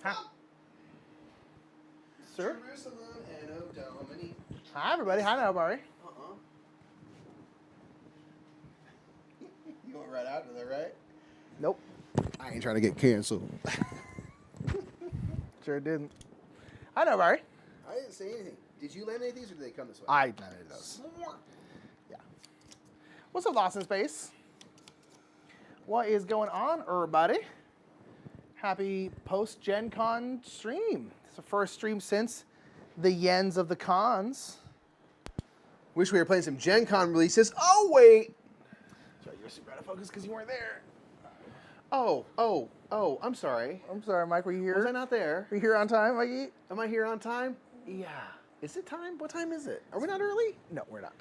Huh? Sir? Jerusalem and O'Domini. Hi, everybody. Hi, Nobari. You went right after that, right? Nope. I ain't trying to get canceled. Sure didn't. Hi, Nobari. I didn't say anything. Did you laminate these or did they come this way? I laminated those. Yeah. What's up, Lost in Space? What is going on, everybody? Happy post-Gen Con stream. It's the first stream since the yens of the cons. Wish we were playing some Gen Con releases. Oh, wait. So you're super out of focus because you weren't there. Oh, I'm sorry. I'm sorry, Mike. Were you here? Was I not there? Were you here on time, Mikey? Am I here on time? Yeah. Is it time? What time is it? Are we not early? No, we're not.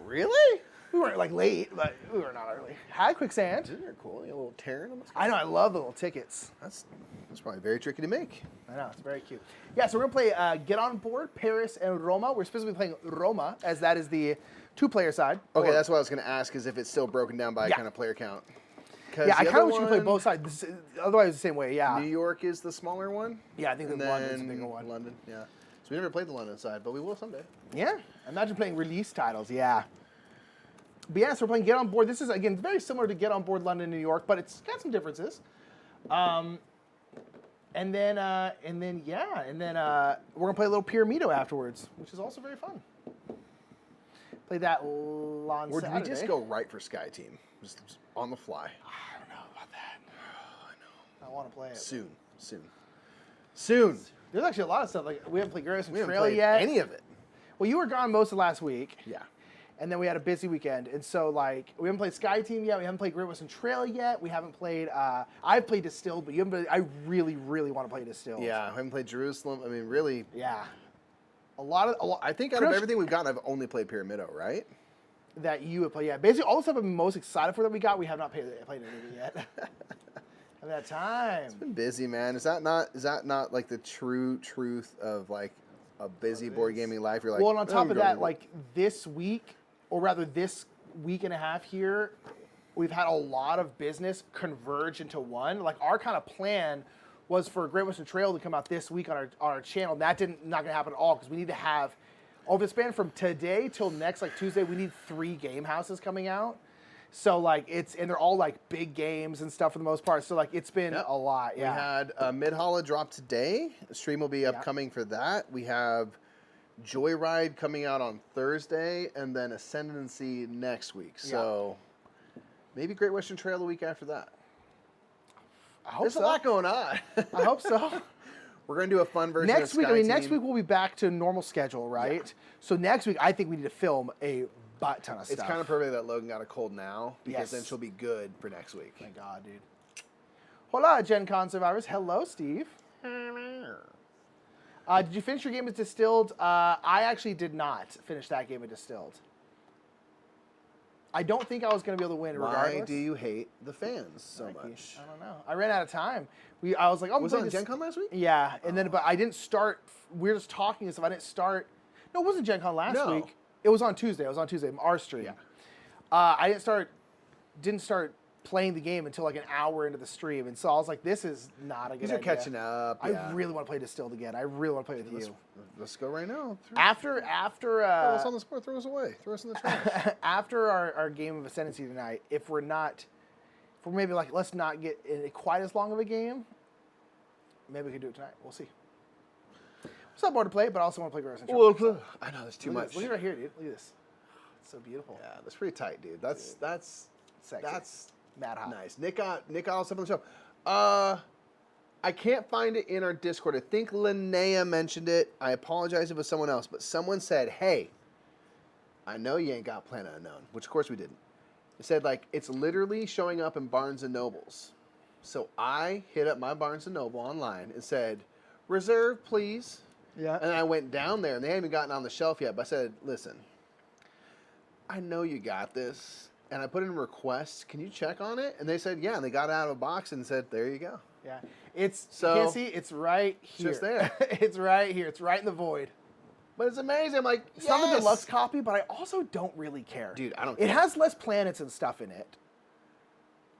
Really? We weren't like late, but we were not early. Hi, Quicksand. Isn't it cool? A little tearing on the I know. I love the little tickets. That's probably very tricky to make. I know. It's very cute. Yeah, so we're going to play Get On Board, Paris, and Roma. We're specifically playing Roma, as that is the two-player side. Okay, that's what I was going to ask, is if it's still broken down by kind of player count. Yeah, I kind of wish we played both sides. Otherwise, it's the same way, yeah. New York is the smaller one? Yeah, I think the London's the bigger one. London, yeah. So we never played the London side, but we will someday. Yeah. Imagine playing release titles, yeah. But yeah, so we're playing Get On Board. This is, again, very similar to Get On Board London, New York, but it's got some differences. And then we're going to play a little Pyramido afterwards, which is also very fun. Play that on Or did Saturday. we just go right for Sky Team? Just on the fly. I don't know about that. Oh, I know. I want to play it. Soon. There's actually a lot of stuff. Like, we haven't played Great Western We haven't Trail played yet. any of it. Well, you were gone most of last week. Yeah. And then we had a busy weekend. And so, like, we haven't played Sky Team yet. We haven't played Great Western Trail yet. We haven't played, I've played Distilled, but you haven't played, I really, really want to play Distilled. Yeah, I haven't played Jerusalem. I mean, really. Yeah. I think out of everything we've gotten, I've only played Pyramido, right? That you would play, yeah. Basically, all the stuff I'm most excited for that we got, we have not played anything yet. Have that time. It's been busy, man. Is that not like the true truth of like a busy board gaming life? You're like, well, and on top of that, go. like this week, or rather this week and a half here, we've had a lot of business converge into one. Like our kind of plan was for Great Western Trail to come out this week on our channel. That not going to happen at all because we need to have, over the span from today till next like Tuesday, we need 3 game houses coming out. So like and they're all like big games and stuff for the most part. So like it's been a lot. Yeah. We had Mid-Hala drop today. The stream will be upcoming for that. We have Joyride coming out on Thursday, and then Ascendancy next week. So maybe Great Western Trail the week after that. I hope There's so. a lot going on. I hope so. We're going to do a fun version Next of week, Sky Team. next week we'll be back to normal schedule, right? Yeah. So next week, I think we need to film a butt ton of stuff. It's kind of perfect that Logan got a cold now, because Yes. then she'll be good for next week. Thank God, dude. Hola, Gen Con survivors. Hello, Steve. Did you finish your game of Distilled? I actually did not finish that game of Distilled. I don't think I was going to be able to win regardless. Why do you hate the fans so Mikey, much? I don't know. I ran out of time. I was like, oh, Was it on Gen Con last week? Yeah, and then but I didn't start. We were just talking and stuff. I didn't start. No, it wasn't Gen Con last No. week. It was on Tuesday. Our stream. I didn't start playing the game until like an hour into the stream, and so I was like, this is not a good idea. You're catching up. I really want to play Distilled again. I really want to play with you. Let's go right now. After Throw us on the sport. Throw us away. Throw us in the trash. after our game of Ascendancy tonight, if we're maybe like, let's not get in quite as long of a game, maybe we could do it tonight. We'll see. Still more to play, but I also want to play Gross and Trouble. I know there's too Look at much. this. Look at it right here, dude. Look at this. It's so beautiful. Yeah, that's pretty tight, dude. That's Sexy. that's Mad hot. nice. Nick got all stuff on the show. I can't find it in our Discord. I think Linnea mentioned it. I apologize if it was someone else, but someone said, "Hey, I know you ain't got Planet Unknown," which of course we didn't. It said like it's literally showing up in Barnes and Nobles. So I hit up my Barnes and Noble online and said, "Reserve, please." Yeah. And I went down there, and they hadn't even gotten on the shelf yet. But I said, "Listen, I know you got this." And I put in a request. Can you check on it? And they said, yeah. And they got it out of a box and said, there you go. Yeah. It's, So, you can't see, it's right here. just there. It's right here. It's right in the void. But it's amazing. I'm like, It's not the deluxe copy, but I also don't really care. Dude, I don't It care. has less planets and stuff in it.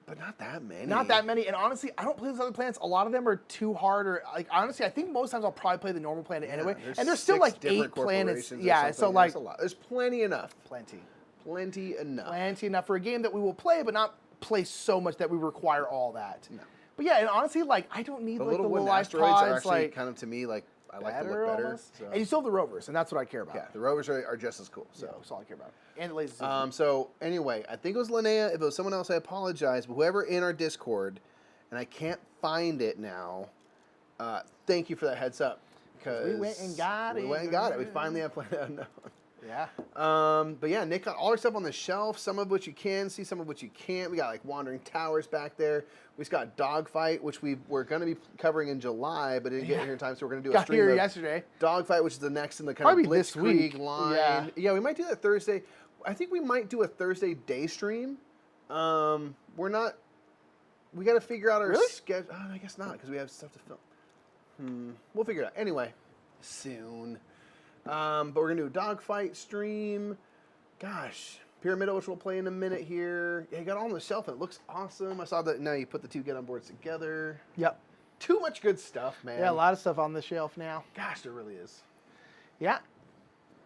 But not that many. Not that many, and honestly, I don't play those other planets. A lot of them are too hard, or like honestly, I think most times I'll probably play the normal planet anyway. And there's still 6 like different 8 planets. corporations or Yeah, so something. like There's a lot. There's plenty enough. plenty enough for a game that we will play, but not play so much that we require all that. No. But yeah, and honestly, like I don't need The like little the wooden little asteroids pods, are actually like kind of, to me, like I like to look better. So. And you still have the rovers, and that's what I care about. Yeah, the rovers are just as cool. So. Yeah, that's all I care about. And the lasers. So anyway, I think it was Linnea. If it was someone else, I apologize. But whoever in our Discord, and I can't find it now. Thank you for that heads up. Because we went and got it. We went and got it. We finally have Planet Unknown. Yeah. But yeah, Nick got all our stuff on the shelf. Some of which you can see, some of which you can't. We got like Wandering Towers back there. We just got Dogfight, which we were going to be covering in July, but didn't get here in time, so we're going to do a Got stream here of yesterday. Dogfight, which is the next in the kind Probably of this week. Blitzkrieg line. Yeah. Yeah, we might do that Thursday. I think we might do a Thursday day stream. We're not. We got to figure out our Really? schedule. Oh, I guess not, because we have stuff to film. We'll figure it out. Anyway, soon. But we're gonna do a Dogfight stream. Gosh, Pyramido, which we'll play in a minute here. Yeah, you got all on the shelf, and it looks awesome. I saw that now you put the 2 get on boards together. Yep. Too much good stuff, man. Yeah, a lot of stuff on the shelf now. Gosh, there really is. Yeah.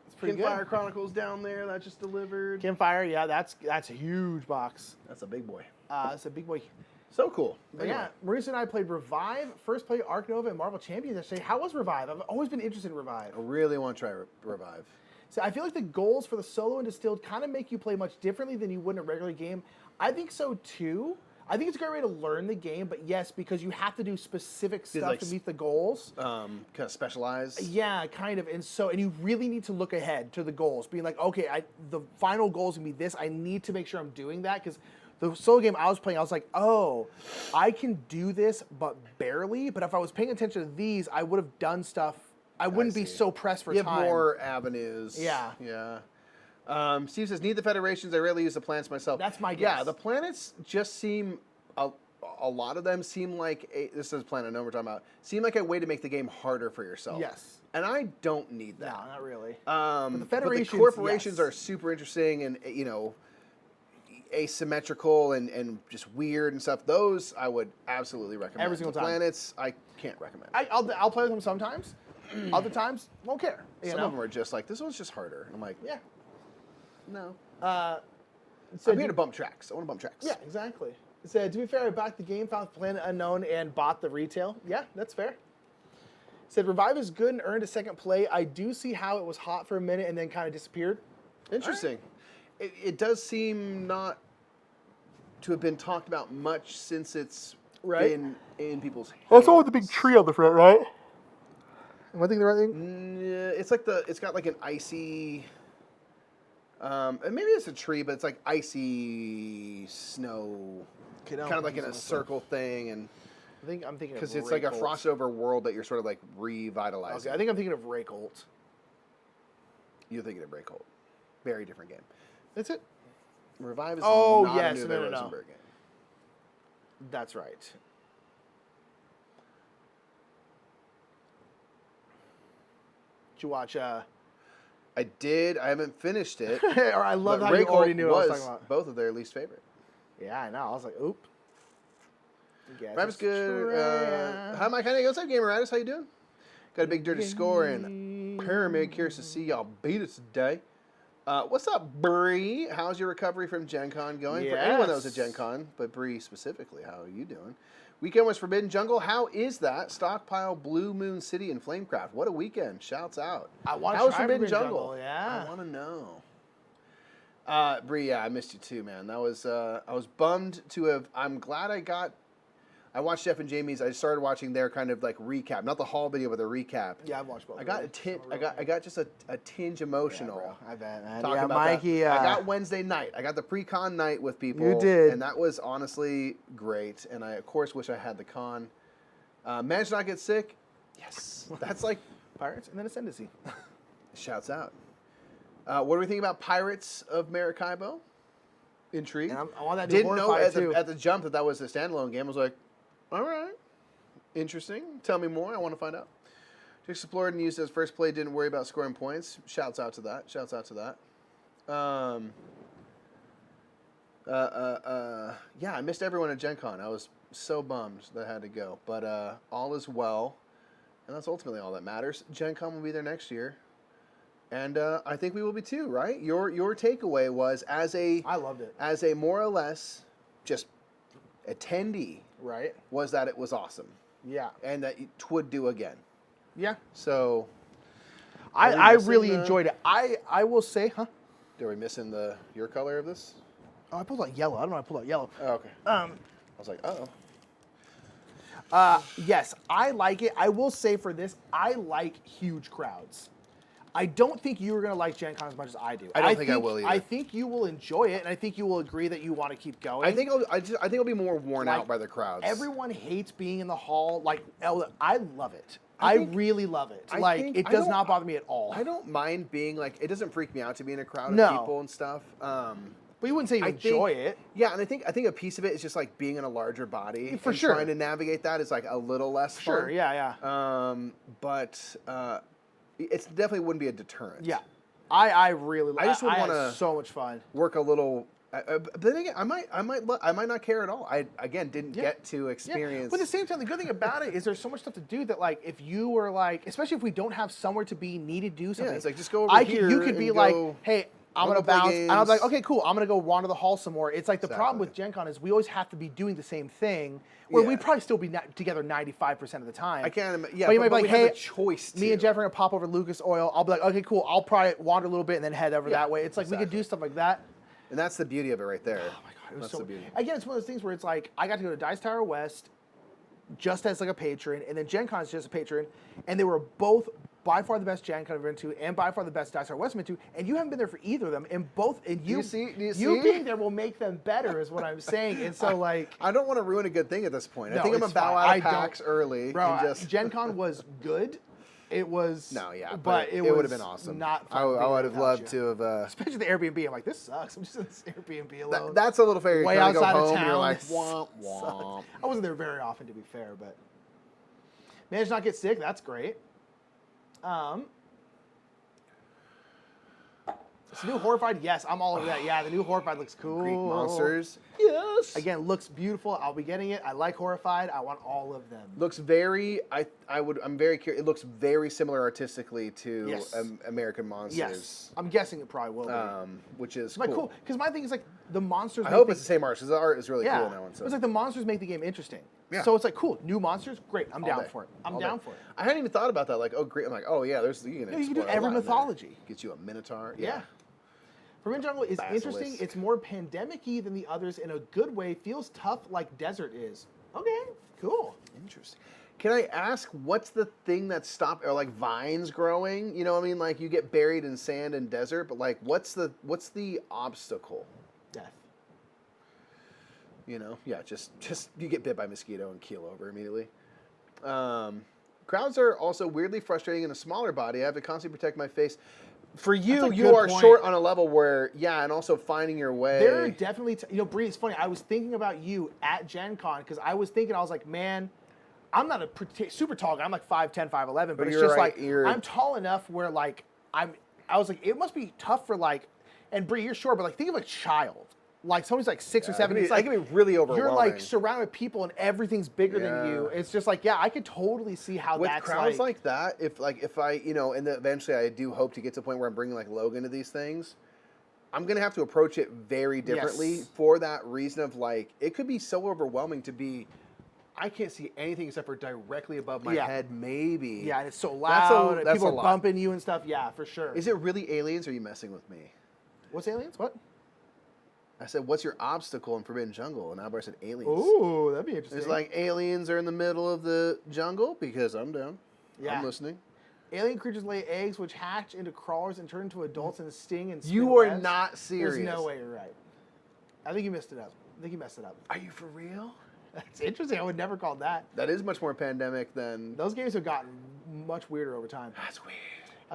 It's pretty good. Fire Chronicles down there that just delivered. Campfire, yeah, that's a huge box. That's a big boy. It's a big boy. So cool. But yeah, Maurice and I played Revive. First played Arc Nova and Marvel Champions yesterday. How was Revive? I've always been interested in Revive. I really want to try Revive. So I feel like the goals for the solo and distilled kind of make you play much differently than you would in a regular game. I think so too. I think it's a great way to learn the game, but yes, because you have to do specific stuff like to meet the goals. Kind of specialized. Yeah, kind of. And you really need to look ahead to the goals, being like, okay, the final goal is going to be this. I need to make sure I'm doing that, because the solo game I was playing, I was like, oh, I can do this, but barely. But if I was paying attention to these, I would have done stuff. I wouldn't be so pressed for you time. have more avenues. Yeah. Yeah. Steve says, need the federations. I rarely use the planets myself. That's my guess. Yeah, the planets just seem, a lot of them seem like, this is Planet Unknown we're talking about, seem like a way to make the game harder for yourself. Yes. And I don't need that. No, not really. But the federations, but the corporations yes. are super interesting and, asymmetrical and just weird and stuff. Those I would absolutely recommend. Every single the time. Planets, I can't recommend. I'll play with them sometimes. Other times, won't care. Some of them are just like, this one's just harder. I'm like, Yeah. no. So I'm here to bump tracks. I want to bump tracks. Yeah, exactly. So, to be fair, I backed the game, found Planet Unknown, and bought the retail. Yeah, that's fair. Said Revive is good and earned a second play. I do see how it was hot for a minute and then kind of disappeared. Interesting. It does seam not to have been talked about much since it's been in people's hands. That's all with the big tree on the front, right? Am I thinking the right thing? Yeah, it's got like an icy. And maybe it's a tree, but it's like icy snow, kind of like in a circle thing, and I'm thinking because of it's like a Raycolt. crossover world that you're sort of like revitalizing. Okay, I think I'm thinking of Raycolt. You're thinking of Raycolt. Very different game. That's it. Revive is Oh, not yes, a new no. Rosenberg game. That's right. Did you watch? I did. I haven't finished it. Or I love but how you Raycolt already knew what I was was talking about. both of their least favorite. Yeah, I know. I was like, oop. Revive's good. Hi, Mike. What's up, Gameritis? How you doing? Got a big dirty score in Pyramid. Curious to see y'all beat us today. What's up, Bree? How's your recovery from Gen Con going? For anyone that was at Gen Con, but Bree specifically, how are you doing? Weekend was Forbidden Jungle. How is that? Stockpile, Blue Moon City, and Flamecraft. What a weekend. Shouts out. I want to How was try Forbidden Forbidden Jungle? Jungle, yeah. I want to know. Bree, yeah, I missed you too, man. That was I was bummed to have. I'm glad I watched Jeff and Jamie's. I started watching their kind of like recap, not the haul video, but the recap. Yeah, I've watched both. I got I got just a tinge emotional. Yeah, bro. I bet, man. Talking Yeah, about Mikey. that. I got Wednesday night. I got the pre-con night with people. You did. And that was honestly great. And I, of course, wish I had the con. Managed to not get sick. Yes. That's like... Pirates and then Ascendancy. Shouts out. What do we think about Pirates of Maracaibo? Intrigued. And I want that to Didn't know too. at the jump that was a standalone game. I was like, all right. Interesting. Tell me more. I want to find out. Explored and used as first play. Didn't worry about scoring points. Shouts out to that. Yeah, I missed everyone at Gen Con. I was so bummed that I had to go. But all is well, and that's ultimately all that matters. Gen Con will be there next year. And I think we will be too, right? Your takeaway was I loved it. as a more or less just attendee, Right. was that it was awesome. Yeah. And that it would do again. Yeah. So I really enjoyed it. I will say, huh? Are we missing your color of this? Oh, I pulled out yellow. I don't know. I pulled out yellow. Oh, okay. I was like, Yes, I like it. I will say for this, I like huge crowds. I don't think you are going to like Gen Con as much as I do. I don't think I will either. I think you will enjoy it, and I think you will agree that you want to keep going. I think I'll be more worn out by the crowds. Everyone hates being in the hall. Like, I love it. I I think- really love it. I Like, think- it I does don't- not bother me at all. I don't mind being like, it doesn't freak me out to be in a crowd No. of people and stuff. But you wouldn't say you I enjoy think- it. Yeah, and I think a piece of it is just like being in a larger body. For and sure. Trying to navigate that is like a little less fun. Sure, yeah. But it definitely wouldn't be a deterrent. Yeah. I really I just would had wanna- so much fun. Work a little. But then again, I might not care at all. I again didn't Yeah. get to experience. But at the same time, the good thing about it is there's so much stuff to do that, like, if you were like, especially if we don't have somewhere to be needed to do something, it's like, just go over you here could be and like, go- hey, I'm wanna gonna play bounce, and I'm like, games. okay, cool, I'm gonna go wander the hall some more. It's like the problem with Exactly. Gen Con is we always have to be doing the same thing, where Yeah. we'd probably still be together 95% of the time. I can't. Yeah, but you might be like, we hey, have a choice. me and Jeff are gonna pop over Lucas Oil. I'll be like, okay, cool. I'll probably wander a little bit and then head over Yeah, that way. It's like we could exactly. do stuff like that. And that's the beauty of it right there. Oh my god, it was That's so the beauty. again. It's one of those things where it's like I got to go to Dice Tower West just as like a patron, and then Gen Con is just a patron, and they were both by far the best Gen Con I've been to, and by far the best Dice Tower West I've been to, and you haven't been there for either of them, and both, and Do you see? being there will make them better, is what I'm saying. And so like, I don't want to ruin a good thing at this point. I No, think I'm it's gonna bow fine. out I of don't- PAX early bro, and just. Gen Con was good. It was No, yeah, but it would was have been awesome. Not I fun being would have without loved you. to have. Especially the Airbnb. I'm like, this sucks. I'm just in this Airbnb alone. That's a little fair. You Way kind of go outside of home and you're town. like, This womp sucks. womp. I wasn't there very often, to be fair, but managed not to get sick. That's great. This new Horrified, yes, I'm all over that. Yeah, the new Horrified looks cool. Greek monsters. Yes. Again, looks beautiful. I'll be getting it. I like Horrified. I want all of them. Looks very. I'm very curious. It looks very similar artistically to Yes. American Monsters. Yes, I'm guessing it probably will be. Which is It's like cool. cool because my thing is like the monsters. I make hope the- it's the same art because the art is really yeah. cool in that one. So. It's like the monsters make the game interesting. Yeah. So it's like cool, new monsters, great. I'm All down day. for it. I'm All down day. for it. I hadn't even thought about that. Like, oh great. I'm like, oh yeah, there's you can. Yeah, you can do explore a every lot in there. mythology. Get you a Minotaur. Yeah. Forbidden Jungle is interesting. Basilisk. It's more pandemic-y than the others in a good way. Feels tough like Desert is. Okay, cool. Interesting. Can I ask what's the thing that stopped or like vines growing? You know what I mean? Like you get buried in sand and desert, but like what's the obstacle? Death. You know? Yeah, just you get bit by a mosquito and keel over immediately. Crowds are also weirdly frustrating in a smaller body. I have to constantly protect my face. For you, That's a you good are point. short on a level where, yeah, and also finding your way. There are definitely, Bree, it's funny. I was thinking about you at Gen Con because I was like, man, I'm not a super tall guy. I'm like 5'10", 5'11", but it's you're just right, like, you're- I'm tall enough where like, I was like, it must be tough for like, and Bree, you're short, but like, think of a child. Like someone's like 6 or 7. It It's like can be really overwhelming. you're like surrounded with people and everything's bigger than Yeah. you. It's just like, yeah, I could totally see how with that's crowds like that, if I, and then eventually I do hope to get to the point where I'm bringing like Logan to these things, I'm gonna have to approach it very differently Yes. for that reason of like it could be so overwhelming to be. I can't see anything except for directly above my Yeah. head, maybe. yeah, and it's so That's loud. And that's people a are lot. bumping you and stuff. Yeah, for sure. Is it really aliens or are you messing with me? What's aliens? What? I said, what's your obstacle in Forbidden Jungle? And Albert said, aliens. Ooh, that'd be interesting. It's like aliens are in the middle of the jungle because I'm down. Yeah. I'm listening. Alien creatures lay eggs which hatch into crawlers and turn into adults and sting and spin You are webs. not serious. There's no way you're right. I think you messed it up. Are you for real? That's interesting. I would never call that. That is much more pandemic than. Those games have gotten much weirder over time. That's weird.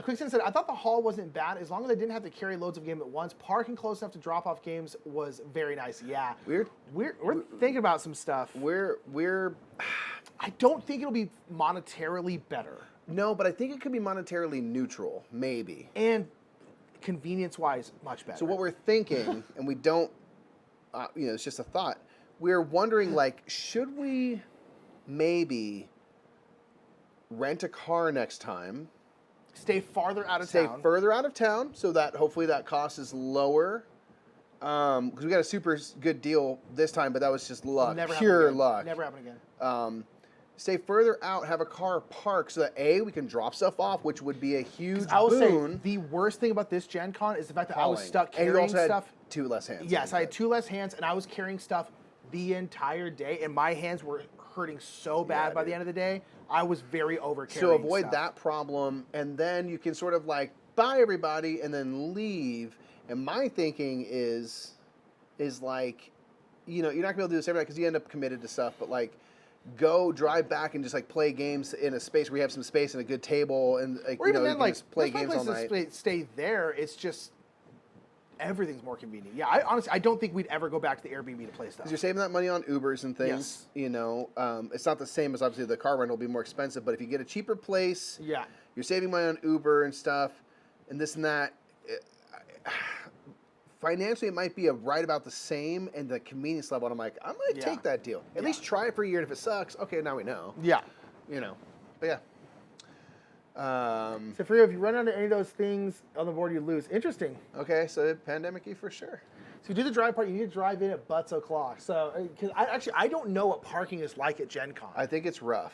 Quicksand said, I thought the hall wasn't bad as long as I didn't have to carry loads of game at once. Parking close enough to drop off games was very nice. Yeah. Weird. We're thinking about some stuff. We're I don't think it'll be monetarily better. no, but I think it could be monetarily neutral, maybe. And convenience-wise, much better. So what we're thinking, and we don't it's just a thought. We're wondering, like, should we maybe rent a car next time? Stay farther out of Stay town. further out of town, so that hopefully that cost is lower. Because we got a super good deal this time, but that was just luck, Never happen pure again. luck. Never happen again. Stay further out, have a car parked so that we can drop stuff off, which would be a huge I will boon. say the worst thing about this Gen Con is the fact that I was Hauling. stuck And carrying you also had stuff. 2 less hands. Yes, I had 2 less hands, and I was carrying stuff the entire day, and my hands were hurting so bad Yeah, by dude. the end of the day. I was very over So carrying. avoid stuff. that problem, and then you can sort of like bye everybody and then leave. And my thinking is like, you're not gonna be able to do this every night because you end up committed to stuff. But like, go drive back and just like play games in a space where you have some space and a good table, and like, Or even you then, can like, just play there's games all plenty of night. places to stay there. It's just everything's more convenient. Yeah, I don't think we'd ever go back to the Airbnb to play stuff. Because you're saving that money on Ubers and things. Yes. It's not the same as obviously the car rental will be more expensive, but if you get a cheaper place, Yeah. you're saving money on Uber and stuff, and this and that. Financially, it might be right about the same, and the convenience level. And I'm like, I might Yeah. take that deal. At least try it for a year. And if it sucks, okay, now we know. Yeah. But yeah. So for you, if you run into any of those things on the board, you lose. Interesting. Okay, so pandemic-y for sure. So you do the drive part, you need to drive in at butts o'clock. So, because I don't know what parking is like at Gen Con. I think it's rough.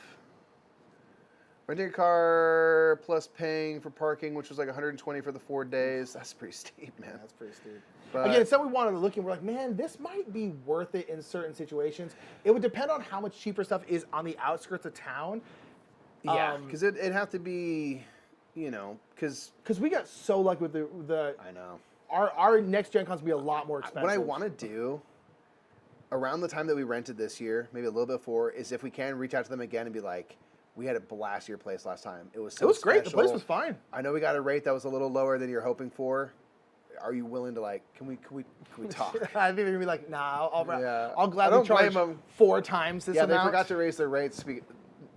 Renting a car plus paying for parking, which was like 120 for the 4 days. That's pretty steep, man. That's pretty steep. But Again, it's something we wanted to look at. We're like, man, this might be worth it in certain situations. It would depend on how much cheaper stuff is on the outskirts of town. yeah, because it'd have to be, because we got so lucky with the I know. our next Gen Con's will be a lot more expensive. What I want to do around the time that we rented this year, maybe a little bit before, is if we can reach out to them again and be like, we had a blast at your place last time. It was so It was great. The special. place was fine. I know we got a rate that was a little lower than you're hoping for. Are you willing to like? Can we talk? I think they're gonna be like, nah, Yeah. I'll I gladly don't charge blame 'em. 4 times this Yeah, amount. they forgot to raise their rates.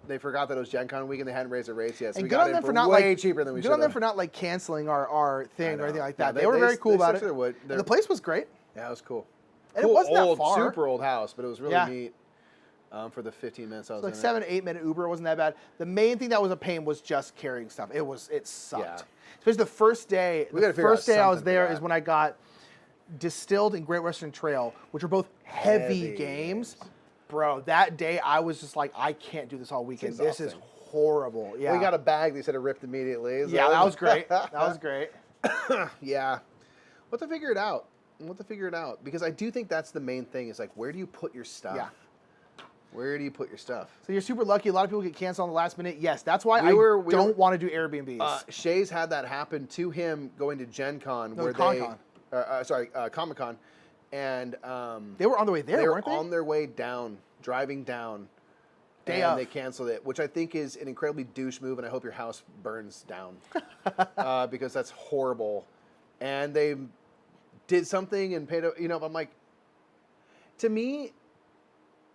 They forgot that it was Gen Con week and they hadn't raised their rates yet. So And we good got on it them for for not way cheaper than we should Good on them have. for not like canceling our thing or anything like that. Yeah, they were very cool about stuck it. to their wood. And the place was great. Yeah, it was cool. And it Cool, wasn't that old, far. super old house, but it was really Yeah. neat. For the 15 minutes I was Like in 7 8 minute Uber wasn't that bad. The main thing that was a pain was just carrying stuff. It sucked. Yeah. Especially the first day. We The gotta figure out first day I was something for there that. is when I got Distilled and Great Western Trail, which are both heavy Heavy games. Bro, that day I was just like, I can't do this all weekend. This is exhausting. horrible. Yeah. We got a bag they said it ripped immediately. so- Yeah, that was great. That was great. Yeah. We'll have to figure it out. Because I do think that's the main thing is like, where do you put your stuff? Yeah. Where do you put your stuff? So you're super lucky. A lot of people get canceled on the last minute. Yes, that's why We were- don't want to do Airbnbs. Shay's had that happen to him going to Gen Con where Con-Con. Comic Con. And they were on their way there, they were weren't they? on their way down, driving down. Day and of. they canceled it, which I think is an incredibly douche move, and I hope your house burns down because that's horrible. And they did something and paid. I'm like, to me,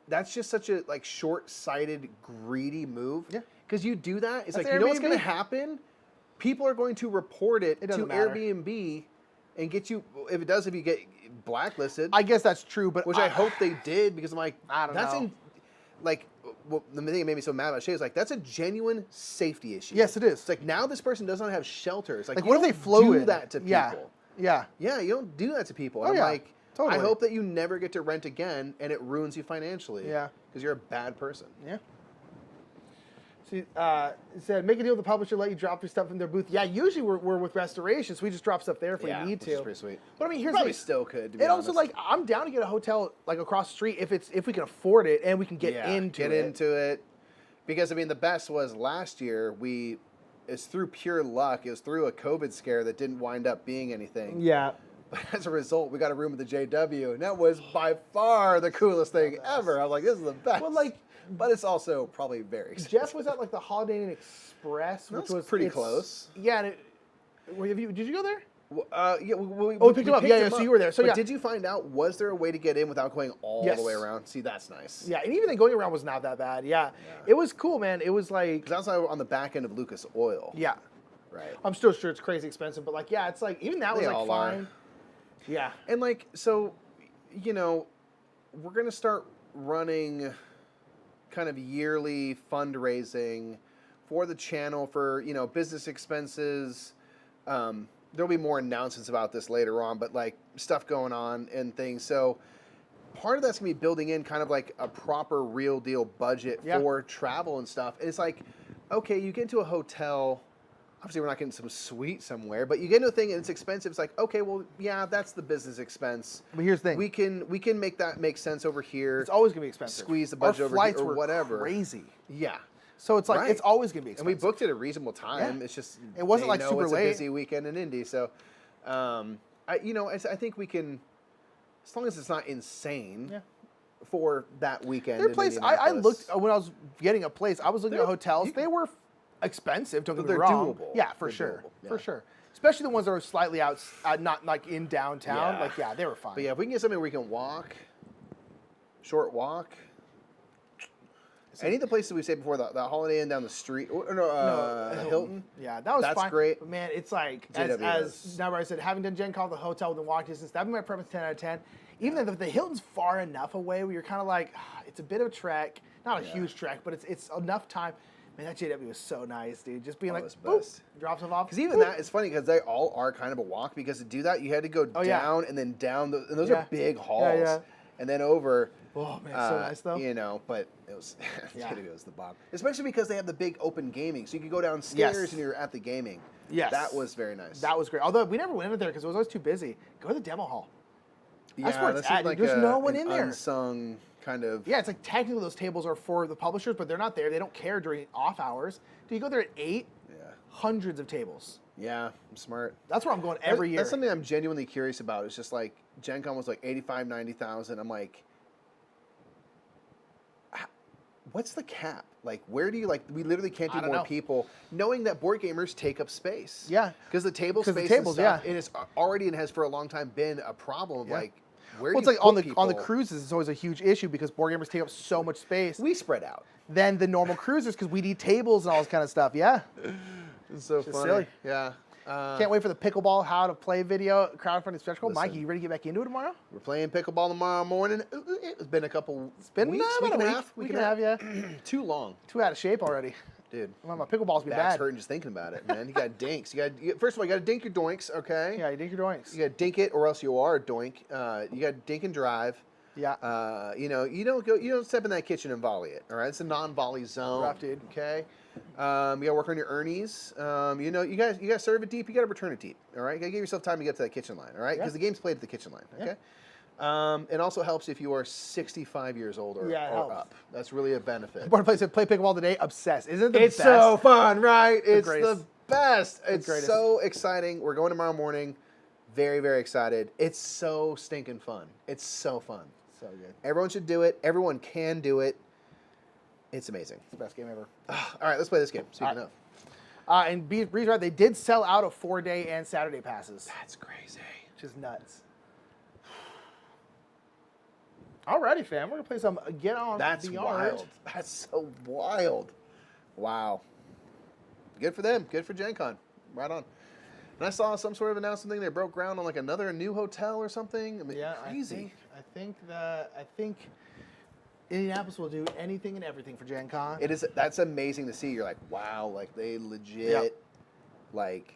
that's just such a like short-sighted, greedy move. Yeah. Because you do that, it's That's like you know what's Airbnb. going to happen. People are going to report it to doesn't matter. Airbnb and get you. If it does, if you get blacklisted. I guess that's true, but Which I hope they did because I'm like, I don't that's know. well, the thing that made me so mad about Shay is like, that's a genuine safety issue. Yes, it is. It's like now this person does not have shelter. It's like, Like, you what if they don't flew do in? that to people? Yeah. Yeah. Yeah, you don't do that to people. Oh, And yeah. I'm like, Totally. I hope that you never get to rent again and it ruins you financially. Yeah. Because you're a bad person. Yeah. So it said, make a deal with the publisher, let you drop your stuff in their booth. Yeah, usually we're with restorations. We just drop stuff there if we need which to. is pretty sweet. But I mean, here's Probably the still could. To be and also, honest. like, I'm down to get a hotel like across the street if we can afford it and we can get Yeah, into get it. into it. Because I mean, the best was last year. It's through pure luck. It was through a COVID scare that didn't wind up being anything. Yeah. But as a result, we got a room at the JW, and that was by far the coolest thing ever. I was like, this is the best. Well, like, but it's also probably very expensive. Jeff was at like the Holiday Inn Express, which That's was pretty close. Yeah. And did you go there? Yeah, we picked him up. Yeah, so you were there. So, but yeah. did you find out, was there a way to get in without going all Yes. the way around? See, that's nice. Yeah, and even then going around was not that bad. Yeah. It was cool, man. It was like, Because that's on the back end of Lucas Oil. yeah. Right. I'm still sure it's crazy expensive, but like, yeah, it's like, even that was They like all are. fine. Yeah. And like, so you know, we're going to start running kind of yearly fundraising for the channel for, you know, business expenses. There'll be more announcements about this later on, but like stuff going on and things. So part of that's going to be building in kind of like a proper real deal budget for travel and stuff. And it's like, okay, you get into a hotel. Obviously, we're not getting some suite somewhere, but you get into a thing and it's expensive. It's like, okay, well, yeah, that's the business expense. But here's the thing: we can make that make sense over here. it's always gonna be expensive. Squeeze the budget Our over flights here or were whatever. Crazy. Yeah, So it's like it's always gonna be and expensive. we booked it at a reasonable time. Yeah. It's just It wasn't they like know super it's late. a busy weekend in Indy, so I think we can, as long as it's not insane. Yeah. For that weekend. Their place, I looked when I was getting a place. I was looking at hotels. They were expensive. Don't get me they're wrong. doable. Yeah, for They're sure, doable, yeah. for sure. Especially the ones that are slightly out, not like in downtown. Yeah. Like they were fine. But yeah, if we can get something where we can walk, short walk. Any of the places we stayed before, the Holiday Inn down the street, or Hilton. Yeah, that was That's fine. great. But man, it's like JW as I said, having done Gen Con, the hotel within walk distance, that'd be my preference 10 out of 10. Even though the Hilton's far enough away where you're kind of like, it's a bit of a trek, not a huge trek, but it's enough time. Man, that JW was so nice, dude. Just being like, boop, drops it off. Because even that, it's funny because they all are kind of a walk. Because to do that, you had to go down and then down, and those are big halls, and then over. Oh man, so nice though. You know, but it was it was the bomb. Especially because they have the big open gaming, so you could go downstairs and you're at the gaming. Yes, that was very nice. That was great. Although we never went in there because it was always too busy. Go to the demo hall. That's Yeah, where it's at. like There's no one in there. Unsung kind of. Yeah, it's like technically those tables are for the publishers, but they're not there. They don't care during off hours. Do you go there at 8? Yeah. Hundreds of tables. Yeah, I'm smart. That's where I'm going every year. That's something I'm genuinely curious about. It's just like Gen Con was like 85, 90,000. I'm like, what's the cap? Like, where do you we literally can't do more people, knowing that board gamers take up space. Yeah. Because the table space and stuff, and it's already and has for a long time been a problem of like, where do you like put on the cruises, it's always a huge issue because board gamers take up so much space. We spread out. Than the normal cruisers because we need tables and all this kind of stuff. Yeah. It's so funny. Silly. Yeah. Can't wait for the pickleball how to play video crowdfunding spectacle. Mikey, you ready to get back into it tomorrow? We're playing pickleball tomorrow morning. It's been a couple. It's been weeks, about a week. Week and a half, yeah. Too long, Too out of shape already. dude. My pickleballs be Back's bad. hurting just thinking about it, man. You got dinks. First of all, you got to dink your doinks, okay? Yeah, you dink your doinks. You got to dink it, or else you are a doink. You got to dink and drive. Yeah. You don't step in that kitchen and volley it. All right, it's a non-volley zone. Rough, dude. Okay. You got to work on your earnies. You got to serve it deep. You got to return it deep. All right. You got to give yourself time to get to that kitchen line. All right, because the game's played at the kitchen line. Okay. It also helps if you are 65 years old or up. That's really a benefit. Want to play pickleball today? Obsessed. Isn't it the It's best? so fun, right? It's greatest. the best. It's greatest. so exciting. We're going tomorrow morning. Very, very excited. It's so stinking fun. It's so fun. So good. Everyone should do it. Everyone can do it. It's amazing. It's the best game ever. All right, let's play this game. Speaking of. And Breeze right, they did sell out of 4-day and Saturday passes. That's crazy. Which is nuts. Alrighty, fam. We're going to play some Get On That's the wild. Yard. That's so wild. Wow. Good for them. Good for Gen Con. Right on. And I saw some sort of announcement thing. They broke ground on like another new hotel or something. I mean, Yeah, crazy. I think Indianapolis will do anything and everything for Gen Con. It is. That's amazing to see. You're like, wow, like they legit, like.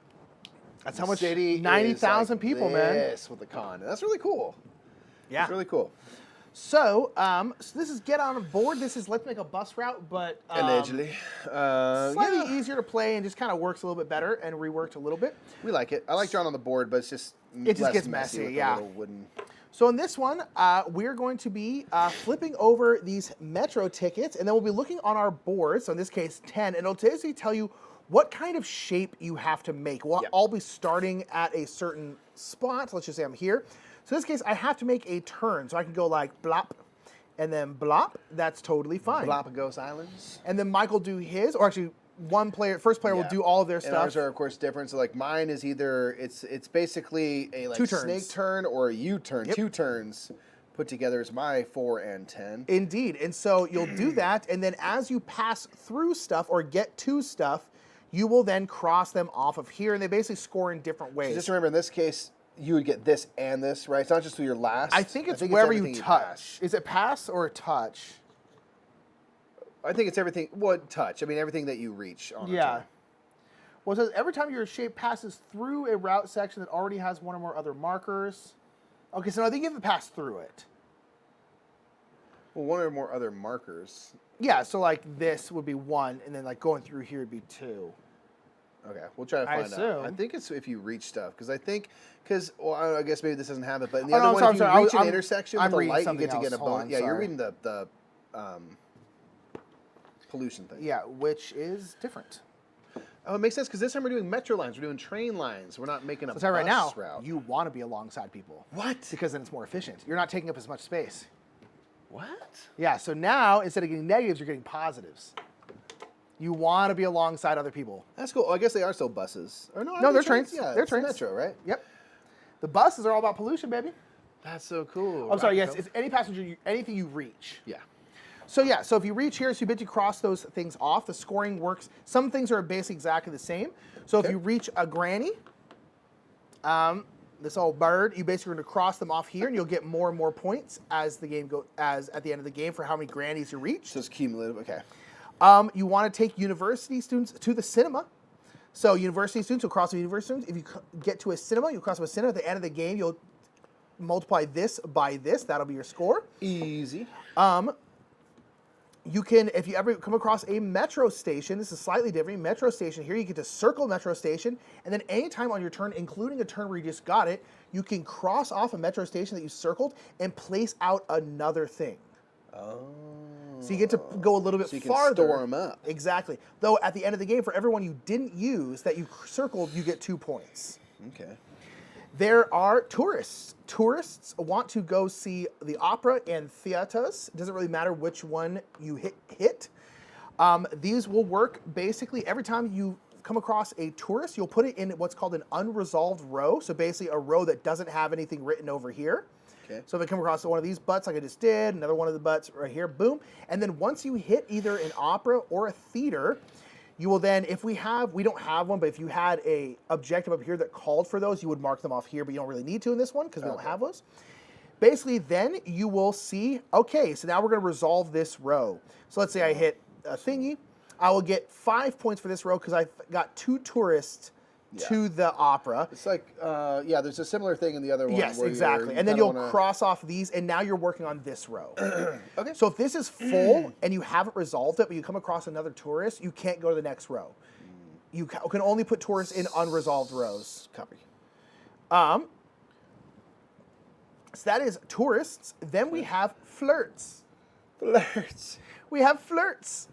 That's how much city 90,000 like people, man. Yes, with the con. That's really cool. Yeah. It's really cool. So, so this is Get On Board. This is Let's Make a Bus Route, but Allegedly. slightly easier to play and just kind of works a little bit better and reworked a little bit. We like it. I like drawing on the board, but it's just just gets messy messy, with yeah. the little wooden. So in this one, we're going to be flipping over these Metro tickets, and then we'll be looking on our board, so in this case 10, and it'll basically tell you what kind of shape you have to make. We'll all be starting at a certain spot. So let's just say I'm here. So in this case, I have to make a turn. So I can go like blop, and then blop. That's totally fine. Galapagos Islands. And then Mike will do his, or actually first player will do all of their And stuff. ours are of course different. So like mine is either it's basically a like 2 turns. snake turn or a U-turn. Yep. 2 turns put together is my 4 and 10. Indeed. And so you'll do that, and then as you pass through stuff or get to stuff, you will then cross them off of here, and they basically score in different ways. So just remember, in this case, you would get this and this, right? It's not just through your last. I think it's wherever you everything touch. pass. Is it pass or touch? I think it's everything. What touch? I mean, everything that you reach on. Yeah. A turn. Well, it says every time your shape passes through a route section that already has one or more other markers. Okay, so I think you have to pass through it. Well, one or more other markers. Yeah, so like this would be 1, and then like going through here would be 2. Okay, we'll try to I find out. assume. I think it's if you reach stuff, well, I guess maybe this doesn't have it, but in the Oh, other no, one, I'm if sorry, you reach I'm- an intersection I'm with a reading light, you something get to get a else. Hold bonus. on, Yeah, you're sorry. reading the pollution thing. Yeah, which is different. Oh, it makes sense because this time we're doing metro lines, we're doing train lines. We're not making a So bus tell you right now, route. you want to be alongside people. What? Because then it's more efficient. You're not taking up as much space. What? Yeah, so now instead of getting negatives, you're getting positives. You want to be alongside other people. That's cool. Oh, I guess they are still buses. Or no, No, they're trains. Yeah, They're it's trains. metro, right? Yep. The buses are all about pollution, baby. That's so cool. I'm sorry, yes, Right. it's any passenger, anything you reach. Yeah. So yeah, so if you reach here, so you bet you cross those things off, the scoring works. Some things are basically exactly the same. So if Okay. you reach a granny, this old bird, you basically are going to cross them off here, and you'll get more and more points as the game as at the end of the game for how many grannies you reach. So it's cumulative. Okay. You want to take university students to the cinema. So university students will cross with university students. If you get to a cinema, you'll cross with a cinema. At the end of the game, you'll multiply this by this. That'll be your score. Easy. You can, if you ever come across a metro station, this is slightly different. Metro station here, you get to circle metro station, and then anytime on your turn, including a turn where you just got it, you can cross off a metro station that you circled and place out another thing. Oh. So you get to go a little bit So you can farther. store 'em up. Exactly. Though at the end of the game, for everyone you didn't use that you circled, you get 2 points. Okay. There are tourists. Tourists want to go see the opera and theaters. It doesn't really matter which one you hit. These will work basically every time you come across a tourist, you'll put it in what's called an unresolved row. So basically a row that doesn't have anything written over here. Okay. So if I come across one of these butts like I just did, another one of the butts right here, boom. And then once you hit either an opera or a theater, you will then, if we don't have one, but if you had a objective up here that called for those, you would mark them off here, but you don't really need to in this one because we don't have those. Basically, then you will see, okay, so now we're going to resolve this row. So let's say I hit a thingy. I will get 5 points for this row because I got 2 tourists to the opera. It's like, there's a similar thing in the other one. Yes, where exactly. you And then kinda you'll cross off these, and now you're working on this row. Okay. So if this is full and you haven't resolved it, but you come across another tourist, you can't go to the next row. You can only put tourists in unresolved rows. Copy. So that is tourists. Then we have flirts. Flirts. We have flirts.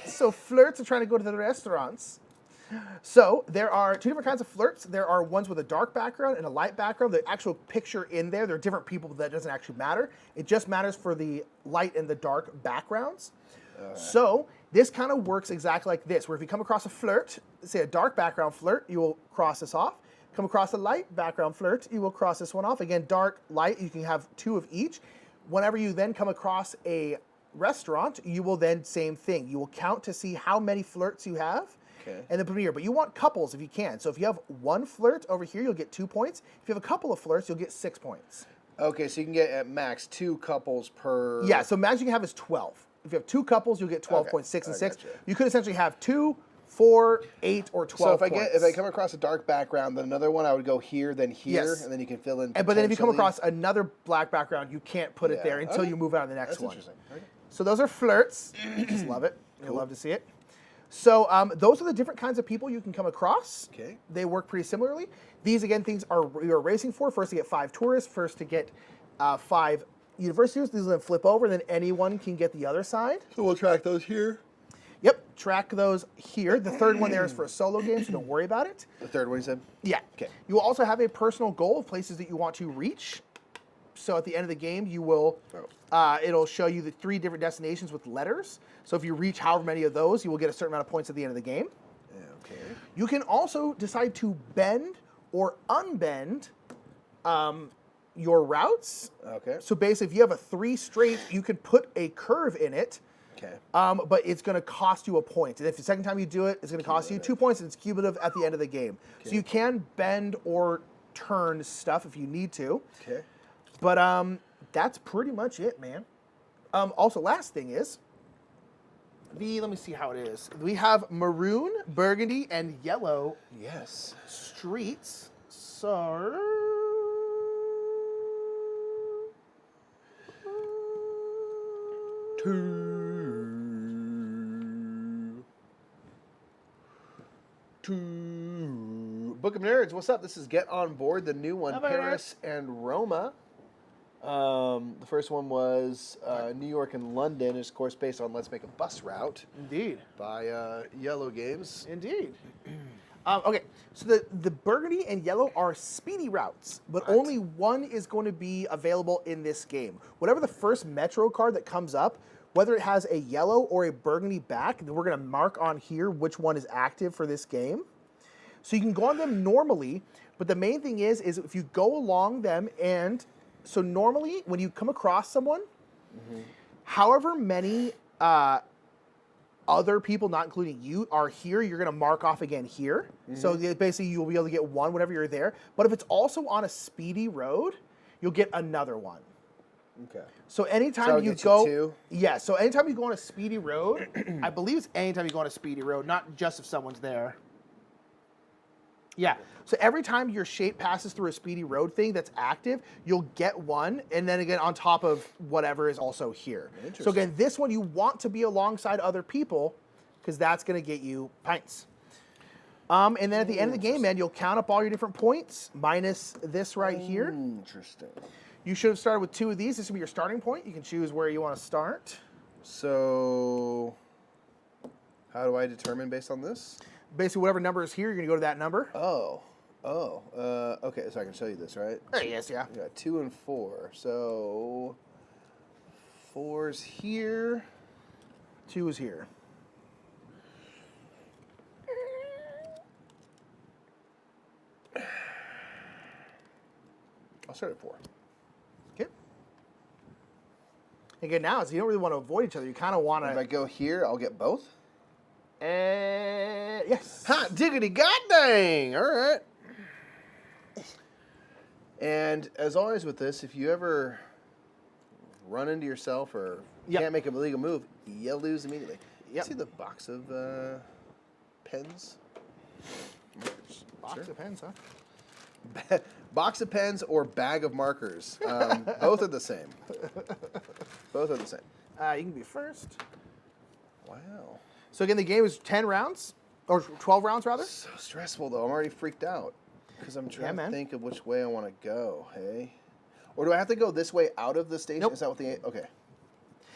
So flirts are trying to go to the restaurants. So there are 2 different kinds of flirts. There are ones with a dark background and a light background. The actual picture in there, they're different people, but that doesn't actually matter. It just matters for the light and the dark backgrounds. So this kind of works exactly like this, where if you come across a flirt, say a dark background flirt, you will cross this off. Come across a light background flirt, you will cross this one off. Again, dark, light, you can have 2 of each. Whenever you then come across a restaurant, you will then, same thing. You will count to see how many flirts you have. Okay. And then put them here. But you want couples if you can. So if you have 1 flirt over here, you'll get 2 points. If you have a couple of flirts, you'll get 6 points. Okay, so you can get at max 2 couples per. Yeah, so max you can have is 12. If you have 2 couples, you'll get 12 Okay, points, 6 and I 6. gotcha. You could essentially have 2, 4, 8, or 12 So points. if I come across a dark background, then another one I would go here, then here, Yes. and then you can fill in. But then if you come potentially- across another black background, you can't put it Yeah, there until okay. you move on to the next That's one. interesting. Okay. So those are flirts. Just love it. You'll love to see it. So those are the different kinds of people you can come across. Okay. They work pretty similarly. These, again, things you're racing for. First to get 5 tourists. First to get 5 university students. These will then flip over, and then anyone can get the other side. So we'll track those here. Yep, track those here. The third one there is for a solo game, so don't worry about it. The third one you said. Yeah. Okay. You will also have a personal goal of places that you want to reach. So at the end of the game, you will, it'll show you the 3 different destinations with letters. So if you reach however many of those, you will get a certain amount of points at the end of the game. Yeah, okay. You can also decide to bend or unbend your routes. Okay. So basically, if you have a 3 straight, you can put a curve in it. Okay. But it's going to cost you a point. And if the second time you do it, it's going to cost you 2 points, and it's cumulative at the end of the game. So you can bend or turn stuff if you need to. Okay. But that's pretty much it, man. Also, last thing is let me see how it is. We have maroon, burgundy, and yellow Yes. streets. So Book of Nerds, what's up? This is Get On Board, the new one, How about Paris and Roma. The first one was New York and London, is of course based on Let's Make a Bus Route indeed. by Yellow Games. Indeed. Okay, so the burgundy and yellow are speedy routes, but What? only one is going to be available in this game. Whatever the first Metro card that comes up, whether it has a yellow or a burgundy back, then we're going to mark on here which one is active for this game. So you can go on them normally, but the main thing is if you go along them and... So normally when you come across someone, however many... other people, not including you, are here, you're going to mark off again here. So basically, you'll be able to get one whenever you're there. But if it's also on a speedy road, you'll get another one. Okay. So anytime So you it gets go... you two? Yeah, so anytime you go on a speedy road, I believe it's anytime you go on a speedy road, not just if someone's there. Yeah, so every time your shape passes through a speedy road thing that's active, you'll get one, and then again on top of whatever is also here. So again, this one you want to be alongside other people, because that's going to get you pints. And then at the end of the game, man, you'll count up all your different points, minus this right here. Interesting. You should have started with 2 of these. This will be your starting point. You can choose where you want to start. So, how do I determine based on this? Basically, whatever number is here, you're going to go to that number. Okay, so I can show you this, right? Yes, yeah. We got 2 and 4. So 4's here. 2 is here. I'll start at 4. Okay. Again, now, so you don't really want to avoid each other. You kind of want If I to... go here, I'll get both. Yes. Hot diggity god dang! All right. And as always with this, if you ever run into yourself or Yep. can't make a legal move, you lose immediately. Yep. See the box of pens? Box of pens, huh? Box of pens or bag of markers. Both are the same. Both are the same. You can be first. Wow. So again, the game is 10 rounds, or 12 rounds rather. So stressful though. I'm already freaked out because I'm trying to think of which way I want to go. Hey, or do I have to go this way out of the station? Nope. Is that what the okay?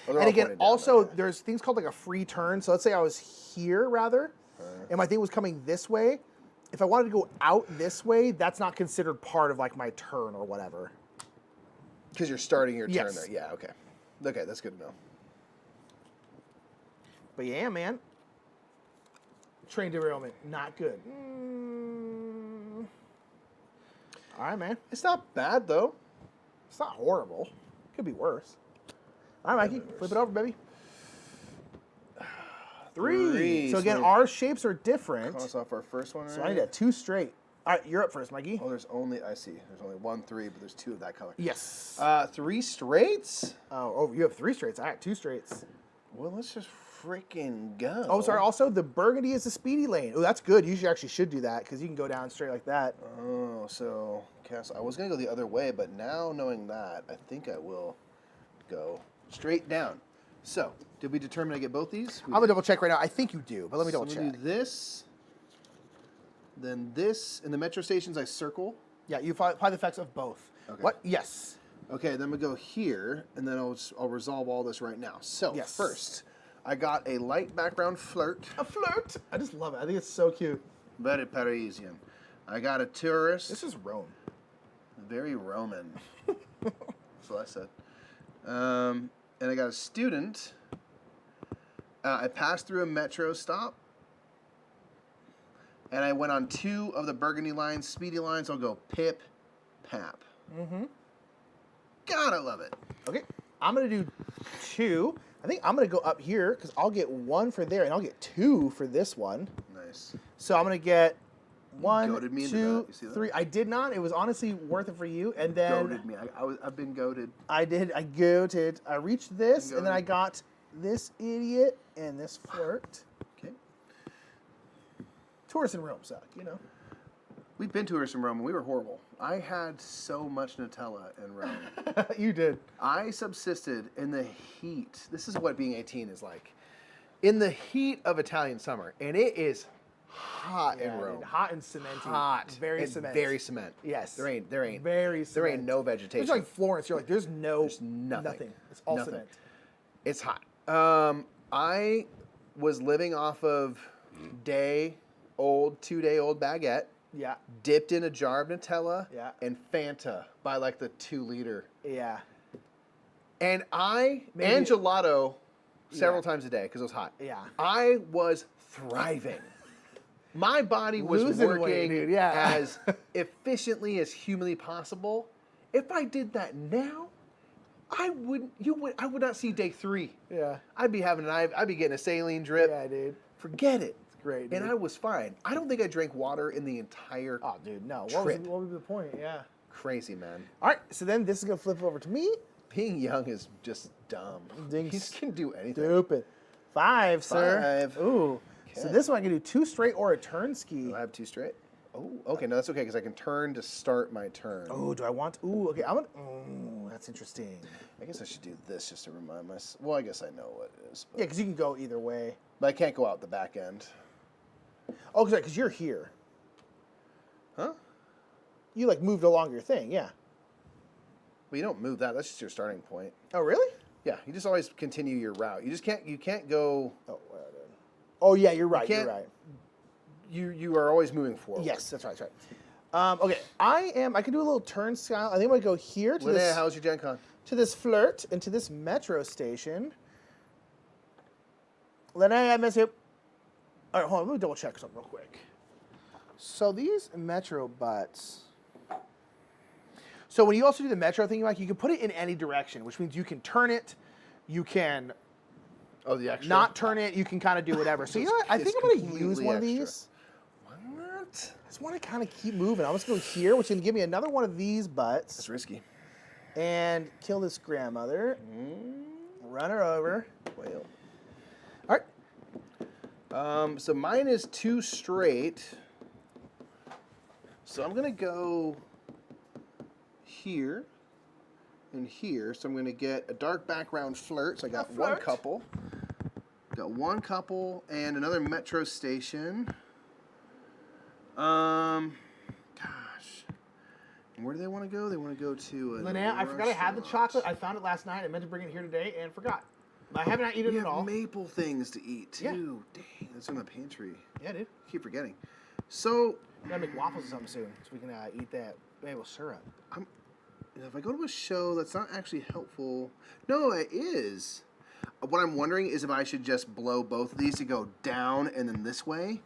And again, also there's things called like a free turn. So let's say I was here rather, and my thing was coming this way. If I wanted to go out this way, that's not considered part of like my turn or whatever. Because you're starting your turn Yes. there. Yeah. Okay. Okay, that's good to know. But yeah, man. Train derailment, not good. All right, man. It's not bad though. It's not horrible. Could be worse. All right, Mikey, flip it over, baby. 3. So again, our shapes are different. Cross off our first one. So I need a 2 straight. All right, you're up first, Mikey. Oh, there's only I see. There's only 1 3, but there's 2 of that color. Yes. 3 straights. Oh, you have 3 straights. All right, 2 straights. Well, let's just freaking go. Oh, sorry. Also, the burgundy is the speedy lane. Oh, that's good. You actually should do that because you can go down straight like that. Oh, so Castle. I was gonna go the other way, but now knowing that, I think I will go straight down. So, did we determine I get both these? I'm gonna double check right now. I think you do, but let me double So check. we'll do this, then this. In the metro stations, I circle. Yeah, you apply the effects of both. Okay. What? Yes. Okay, then we go here, and then I'll resolve all this right now. So Yes. first, I got a light background flirt. A flirt. I just love it. I think it's so cute. Very Parisian. I got a tourist. This is Rome. Very Roman. That's what I said. And I got a student. I passed through a metro stop. And I went on 2 of the burgundy lines, speedy lines. I'll go pip, pap. Mm-hmm. Gotta love it. Okay, I'm gonna do 2. I think I'm gonna go up here because I'll get 1 for there, and I'll get 2 for this one. Nice. So I'm gonna get One, goated me into two, that. You see that? 3. I did not. It was honestly worth it for you. And then Goated me. I've been goated. I did. I goated. I reached this, and then Goated. I got this idiot and this flirt. Okay. Tourists in Rome suck, you know. We've been tourists in Rome, and we were horrible. I had so much Nutella in Rome. You did. I subsisted in the heat. This is what being 18 is like. In the heat of Italian summer, and it is hot in Rome. Dude, hot and cementy. Hot. Very and cement. Very cement. Yes. There ain't Very cement. there ain't no vegetation. It's like Florence. You're like, there's nothing. It's all Nothing. cement. It's hot. I was living off of 2-day-old baguette, Yeah. dipped in a jar of Nutella, Yeah. and Fanta by like the 2-liter. Yeah. And and Maybe- gelato several Yeah. times a day because it was hot. Yeah. I was thriving. My body was Losing weight, working dude, yeah. as efficiently as humanly possible. If I did that now, I would not see day 3. Yeah. I'd be getting a saline drip. Yeah, dude. Forget it. It's great, dude. And I was fine. I don't think I drank water in the entire Oh, dude, no. trip. What was the point? Yeah. Crazy, man. All right, so then this is going to flip over to me. Being young is just dumb. Ding You can do anything. Stupid. 5, sir. 5. Ooh. So Okay. this one I can do 2 straight or a turn ski. Do I have 2 straight? Oh, okay. No, that's okay because I can turn to start my turn. Oh, do I want? Ooh, okay. That's interesting. I guess I should do this just to remind myself. Well, I guess I know what it is. Yeah, because you can go either way. But I can't go out the back end. Oh, because you're here. Huh? You like moved along your thing, yeah. Well, you don't move that. That's just your starting point. Oh, really? Yeah, you just always continue your route. You can't go. Oh, well, then. Oh, yeah, you're right. You're can't- right. You are always moving forward. Yes, that's right. That's right. Okay, I can do a little turn style. I think I'm gonna go here to Linnea, how's your Gen Con? to this flirt and to this metro station. Linnea, I miss you. All right, hold on. Let me double check something real quick. So these metro butts. So when you also do the metro thing, like you can put it in any direction, which means you can turn it, you can Oh, the extra. not turn it, you can kind of do whatever. So you know what? I think It's I'm gonna use completely one of extra. these. What? I just want to kind of keep moving. I'm just going to go here, which is going to give me another one of these butts. That's risky. And kill this grandmother. Run her over. Well. All right. So mine is 2 straight. So I'm gonna go here and here. So I'm gonna get a dark background flirt. So I got one flirt. couple. Got one couple and another metro station. Gosh. And where do they want to go? They want to go to. Linnea, I forgot I had the chocolate. I found it last night. I meant to bring it here today and forgot. I haven't eaten We it at have all. maple things to eat too. Yeah. Dang, that's in the pantry. Yeah, dude. Keep forgetting. So Gotta make waffles or something soon so we can eat that maple syrup. if I go to a show, that's not actually helpful. No, it is. What I'm wondering is if I should just blow both of these to go down and then this way.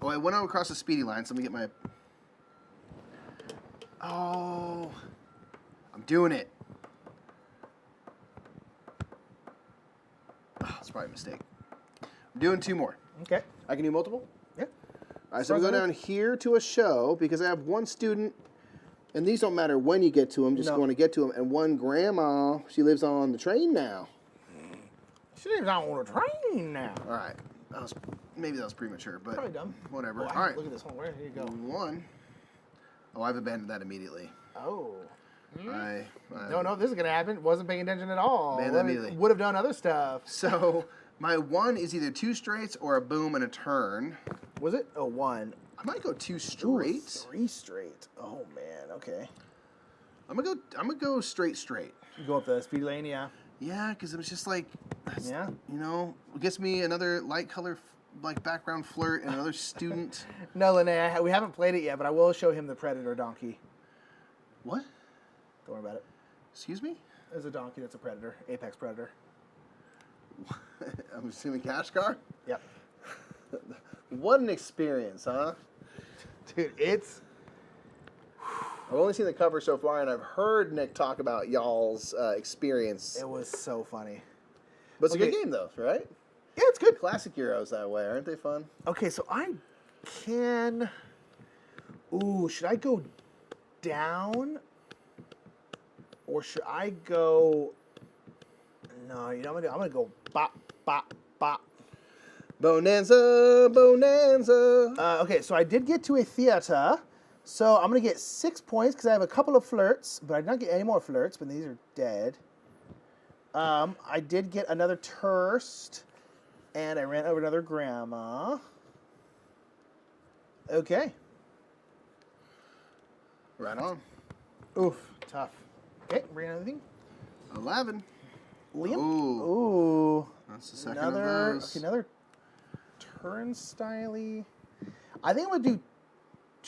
Oh, I went out across the speedy line, so let me get my. Oh, I'm doing it. Oh, that's probably a mistake. I'm doing 2 more. Okay. I can do multiple? Yeah. All right, so we go down here to a show because I have one student, and these don't matter when you get to them, just No. want to get to them. And one grandma, she lives on the train now. She lives out on a train now. All right, maybe that was premature, but Probably dumb. whatever. Oh, All right, Look at this one. Where? Here you go. one. Oh, I've abandoned that immediately. Oh. I No, this is gonna happen. Wasn't paying attention at all. Man, that immediately. Would have done other stuff. So my one is either 2 straights or a boom and a turn. Was it? Oh, 1. I might go 2 Ooh, straight. 3 straight. Oh man. Okay. I'm gonna go straight. You go up the speed lane, yeah. Yeah, because it was just like, Yeah. you know, it gets me another light color like background flirt and another student. No, Linnea, we haven't played it yet, but I will show him the Predator donkey. What? Don't worry about it. Excuse me? There's a donkey that's a predator, apex predator. I'm assuming Kashgar? Yep. What an experience, huh? Dude, it's I've only seen the cover so far, and I've heard Nick talk about y'all's experience. it was so funny. But it's a Okay. good game, though, right? Yeah, it's good. Classic Euros that way, aren't they fun? Okay, so Should I go down? Or should I go... No, you know what I'm going to go bop, bop, bop. Bonanza, bonanza. Okay, so I did get to a theater. So I'm going to get 6 points because I have a couple of flirts. But I did not get any more flirts, but these are dead. I did get another tourist. And I ran over another grandma. Okay. Right on. Oof, tough. Okay, bring another thing. 11. Liam? Ooh. Ooh. That's the second Another, of those. okay, another turnstile. I think I'm going to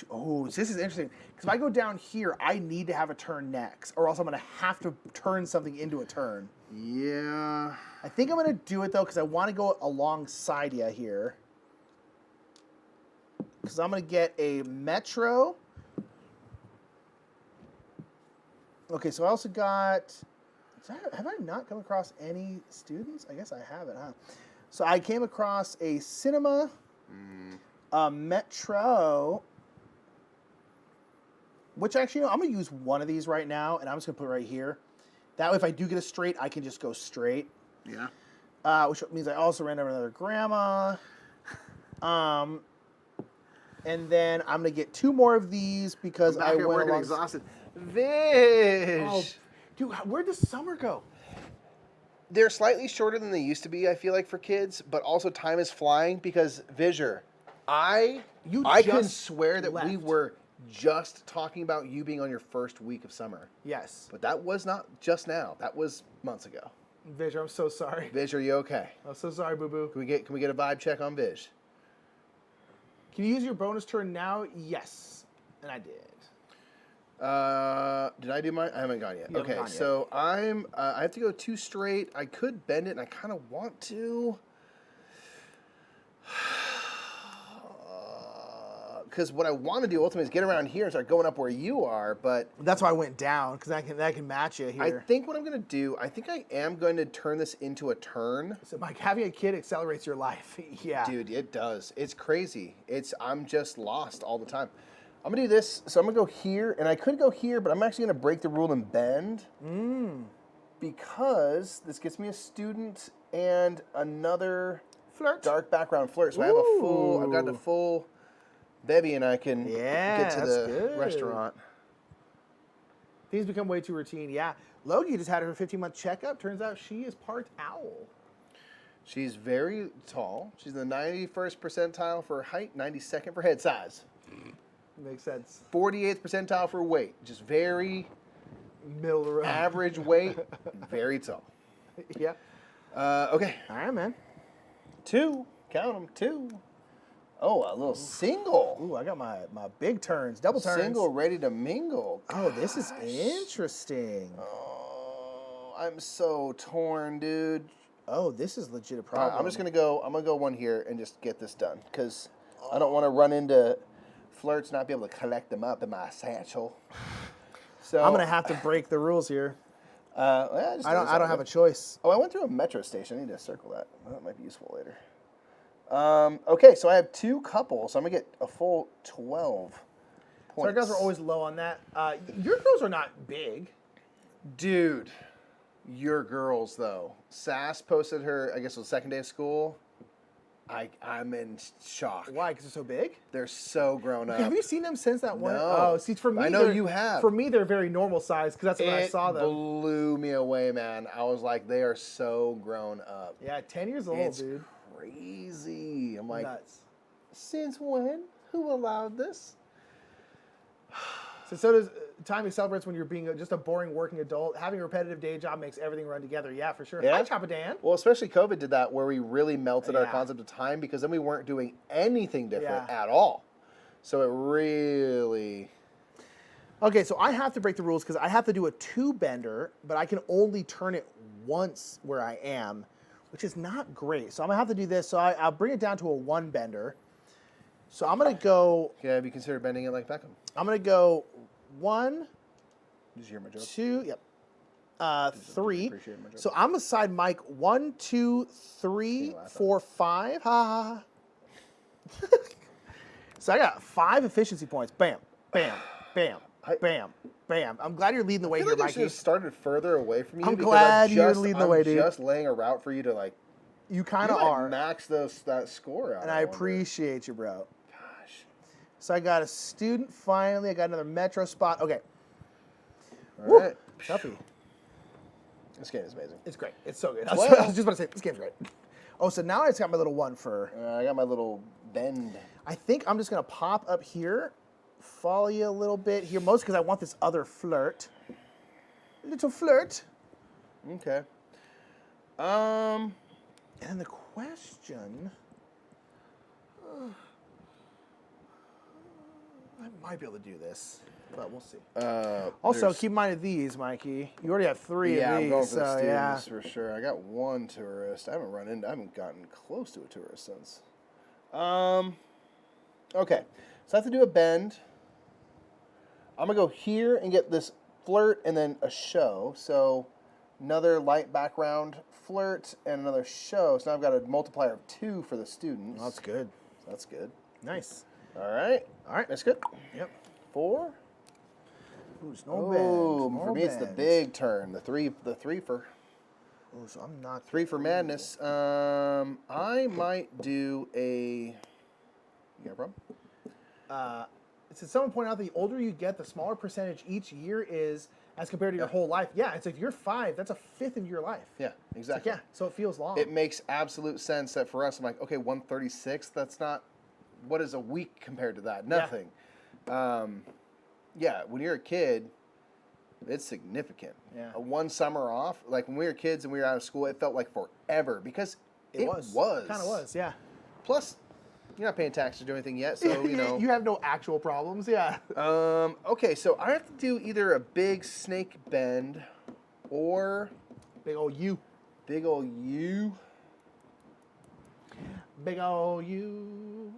do... this is interesting. Because if I go down here, I need to have a turn next. Or else I'm going to have to turn something into a turn. Yeah. I think I'm going to do it, though, because I want to go alongside you here. Because I'm going to get a Metro. Okay, so I also got... Have I not come across any students? I guess I haven't, huh? So I came across a Cinema, a Metro, which actually, I'm going to use one of these right now, and I'm just going to put it right here. That way, if I do get a straight, I can just go straight. Yeah. Which means I also ran over another grandma. And then I'm going to get 2 more of these because I'm back I at went work and along... exhausted. Vish. Oh, dude, where does summer go? They're slightly shorter than they used to be, I feel like, for kids, but also time is flying because Visher, I could just swear that we left. were just talking about you being on your first week of summer. Yes. But that was not just now. That was months ago. Vish, I'm so sorry. Vish, are you okay? I'm so sorry, boo-boo. Can we get a vibe check on Vish? Can you use your bonus turn now? Yes. And I did. Did I do mine? I haven't gone yet. You haven't Okay, gone yet. so I have to go 2 straight. I could bend it, and I kind of want to. Because what I want to do ultimately is get around here and start going up where you are, but That's why I went down, because that can match you here. I think what I'm going to do, I think I am going to turn this into a turn. So, Mike, having a kid accelerates your life. Yeah. Dude, it does. It's crazy. I'm just lost all the time. I'm going to do this. So I'm going to go here, and I could go here, but I'm actually going to break the rule and bend. Because this gets me a student and another Flirt. dark background flirt. So I've got the full bevy, and I can get to that's the good. restaurant. Things become way too routine. Yeah. Logie just had her 15-month checkup. Turns out she is part owl. She's very tall. She's in the 91st percentile for height, 92nd for head size. Makes sense. 48th percentile for weight. Just very Middle of the road. average weight, very tall. Yeah. Okay. All right, man. 2. Count them. 2. Oh, a little single. Ooh, I got my big turns, double turns. Single ready to mingle. Oh, this is interesting. Oh, I'm so torn, dude. Oh, this is legit a All problem. right, I'm gonna go one here and just get this done because I don't want to run into flirts, not be able to collect them up in my satchel. So I'm gonna have to break the rules here. I I don't have a choice. Oh, I went through a metro station. I need to circle that. That might be useful later. Okay, so I have 2 couples, so I'm gonna get a full 12 points. So our girls are always low on that. Your girls are not big. Dude, your girls though. Sass posted her, I guess it was the second day of school. I'm in shock. Why? Because they're so big? They're so grown up. Have you seen them since that one? No. Oh, see, for me, I know they're- you have. For me, they're very normal size because that's when I saw them. It blew me away, man. I was like, they are so grown up. Yeah, 10 years old, It's dude. crazy. I'm like, Nuts. since when? Who allowed this? So does time accelerates when you're being just a boring working adult. Having a repetitive day job makes everything run together. Yeah, for sure. Yeah. Hi, Choppa Dan. Well, especially COVID did that where we really melted our Yeah. concept of time because then we weren't doing anything different Yeah. at all. So it really... Okay, so I have to break the rules because I have to do a 2-bender, but I can only turn it once where I am, which is not great. So I'm going to have to do this. So I'll bring it down to a 1-bender. So I'm going to go... Yeah, have you considered bending it like Beckham? I'm going to go 1, Did you hear my joke? 2, yep. 3. appreciate my joke? So I'm beside Mike 1, 2, 3, you laugh at 4, 5. Ha ha ha. So I got 5 efficiency points. Bam, bam, bam, I- bam, bam. I'm glad you're leading the way I feel here, like I should Mikey. have started further away from you. I'm because glad you're leading the way, dude. I'm just laying a route for you to like. You kind You of might are. max that score out. And I appreciate you, bro. Gosh. So I got a student finally. I got another metro spot. Okay. All right. Tuffy. This game is amazing. It's great. It's so good. I Well- was just about to say, this game's great. Oh, so now I just got my little one for... I got my little bend. I think I'm just going to pop up here, follow you a little bit here, most because I want this other flirt. Little flirt. Okay. And then the question... I might be able to do this, but we'll see. Also, there's- keep in mind of these, Mikey. You already have 3 yeah, of I'm these, going for the so students yeah. for sure. I got 1 tourist. I haven't gotten close to a tourist since. Okay, so I have to do a bend. I'm gonna go here and get this flirt and then a show. So another light background flirt and another show. So now I've got a multiplier of 2 for the students. Well, that's good. So that's good. Nice. All right. That's good. Yep. 4. Ooh, it's no Oh, bends, for no me it's the bends. big turn. The three for. Ooh, so I'm not 3 for madness. I might do a. You got a problem? It says someone pointed out the older you get, the smaller percentage each year is as compared to your whole life. Yeah, it's like you're 5. That's a 5th of your life. Yeah, exactly. Yeah, so it feels long. It makes absolute sense that for us, I'm like, okay, 136. That's not. What is a week compared to that? Nothing. Yeah, when you're a kid, it's significant. Yeah. A 1 summer off, like when we were kids and we were out of school, it felt like forever because it was. Kind of was, yeah. Plus, you're not paying taxes or anything yet, so you know. You have no actual problems, yeah. Okay, so I have to do either a big snake bend or Big old you. big old U. Big old you.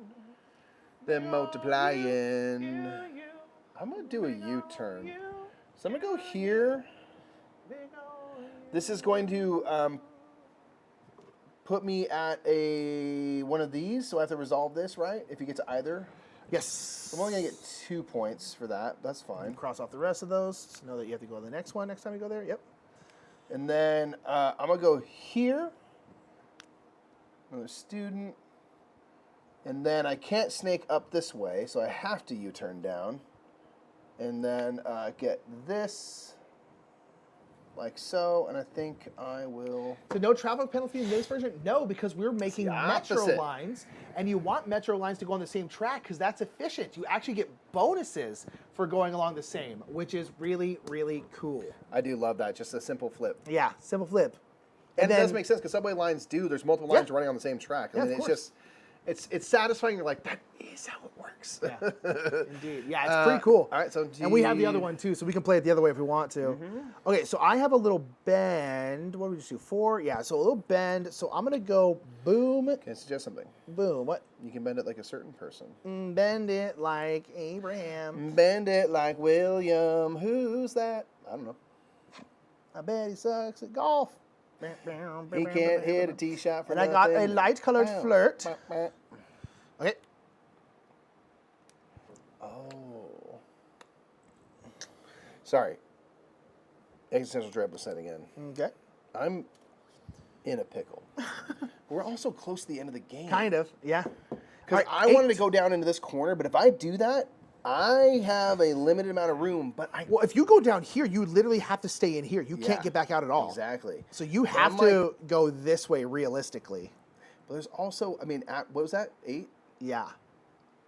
Then multiplying. I'm gonna do a U-turn. So I'm gonna go here. This is going to put me at one of these, so I have to resolve this, right? If you get to either. Yes. I'm only gonna get 2 points for that. That's fine. Cross off the rest of those. Know that you have to go to the next one next time you go there. Yep. And then I'm gonna go here. Another student. And then I can't snake up this way, so I have to U-turn down. And then get this like so, and I think I will. So no traffic penalty in this version? No, because we're making the metro opposite. lines, and you want metro lines to go on the same track because that's efficient. You actually get bonuses for going along the same, which is really, really cool. I do love that, just a simple flip. Yeah, simple flip. And it then- does make sense because subway lines there's multiple lines running on the same track. I Yeah, mean, of it's course. just, it's satisfying. You're like, that is how it works. Yeah, indeed. Yeah, it's pretty cool. All right, so and we have the other one too, so we can play it the other way if we want to. Mm-hmm. Okay, so I have a little bend. What did we just do? 4? Yeah, so a little bend. So I'm gonna go boom, Can I suggest something? boom. What? You can bend it like a certain person. Bend it like Abraham. Bend it like William. Who's that? I don't know. I bet he sucks at golf. He can't hit a tee shot for And I got a nothing. light-colored Bow. flirt. Bow, bow. Okay. Oh. Sorry. Existential dread was setting in. Okay. I'm in a pickle. We're also close to the end of the game. Kind of. Yeah. Because All right, I wanted to 8. go down into this corner, but if I do that, I have a limited amount of room. But I Well, if you go down here, you literally have to stay in here. You Yeah, can't get back out at all. exactly. So you But have I'm to go this way realistically. But there's also, I mean, what was that? 8? Yeah.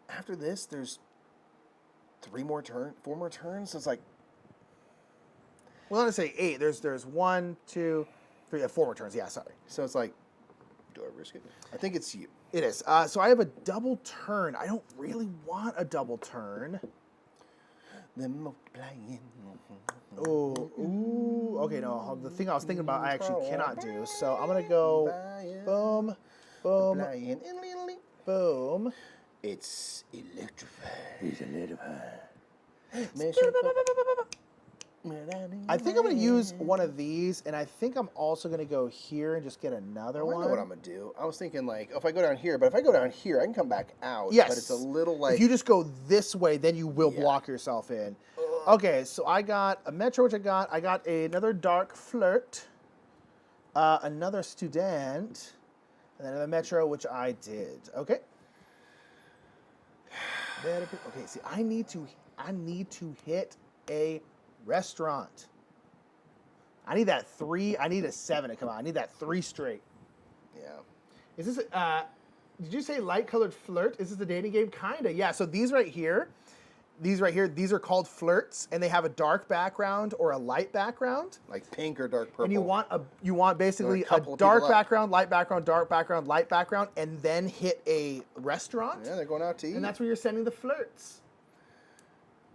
After this, there's 4 more turns. So it's like, Well, I'm gonna say 8. There's 1, 2, 3, 4 returns. Yeah, sorry. so it's like, do I risk it? I think it's you. It is. So I have a double turn. I don't really want a double turn. Then multiplying. Ooh. Okay, no. The thing I was thinking about, I actually cannot do. So I'm gonna go boom, boom, Multiplying. boom. It's electrified. He's a little. Mission I think I'm going to use one of these, and I think I'm also going to go here and just get another Oh, one. I know what I'm going to do. I was thinking, like, if I go down here, but if I go down here, I can come back out. Yes. But it's a little, like... If you just go this way, then you will Yeah. block yourself in. Okay, so I got a Metro, which I got. I got another Dark Flirt, another Student, and then another Metro, which I did. Okay. Okay, see, I need to hit a restaurant. I need that 3. I need a 7 to come out. I need that 3 straight. Yeah. Is this? Did you say light colored flirt? Is this a dating game? Kinda. Yeah. So these right here, these are called flirts, and they have a dark background or a light background. Like pink or dark purple. And you want basically a couple of dark people up. background, light background, dark background, light background, and then hit a restaurant. Yeah, they're going out to eat. And that's where you're sending the flirts.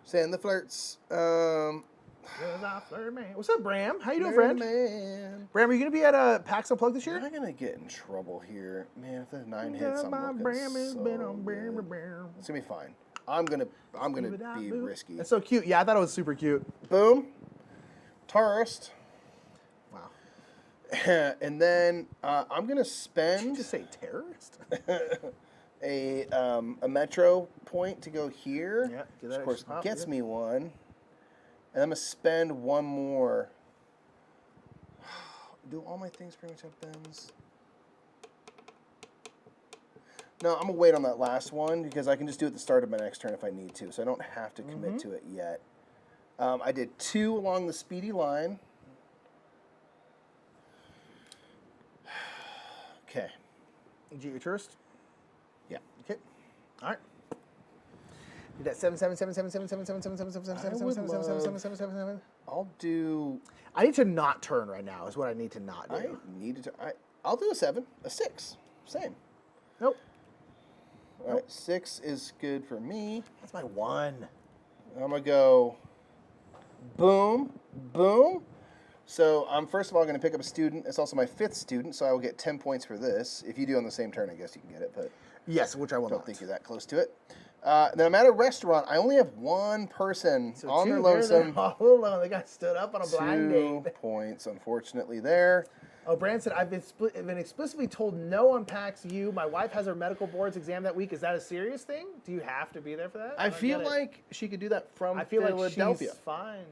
Send the flirts. What's up, Bram? How you doing, friend? Man. Bram, are you gonna be at PAX Unplugged this year? Am I gonna get in trouble here, man? If the 9 hits, I'm looking Bram has so been on good. Bram. It's gonna be fine. I'm gonna be risky. That's so cute. Yeah, I thought it was super cute. Boom. Tourist. Wow. And then I'm gonna Did you spend just say terrorist? a metro point to go here. Yeah, get which that of course extra pop, gets yeah. me one. And I'm gonna spend one more. Do all my things pretty much have bends? No, I'm gonna wait on that last one because I can just do it at the start of my next turn if I need to, so I don't have to commit to it yet. I did 2 along the speedy line. Okay. Did you get your tourist? Yeah. Okay. All right. Did that 7. I'll do. I need to not turn right now. Is what I need to not do. I needed to. I'll do a 7, a 6, same. Nope. All right, 6 is good for me. That's my 1. I'm gonna go. Boom, boom. So I'm first of all going to pick up a student. It's also my 5th student, so I will get 10 points for this. If you do on the same turn, I guess you can get it, but Yes, which I will don't not. think you're that close to it. Then I'm at a restaurant. I only have 1 person on their lonesome. All alone. They got stood up on a blind 2 date. points, unfortunately, there. Oh, Brand said, I've been explicitly told no on PAX U. My wife has her medical boards exam that week. Is that a serious thing? Do you have to be there for that? I don't feel get it. like she could do that from I feel like Philadelphia. she's fine.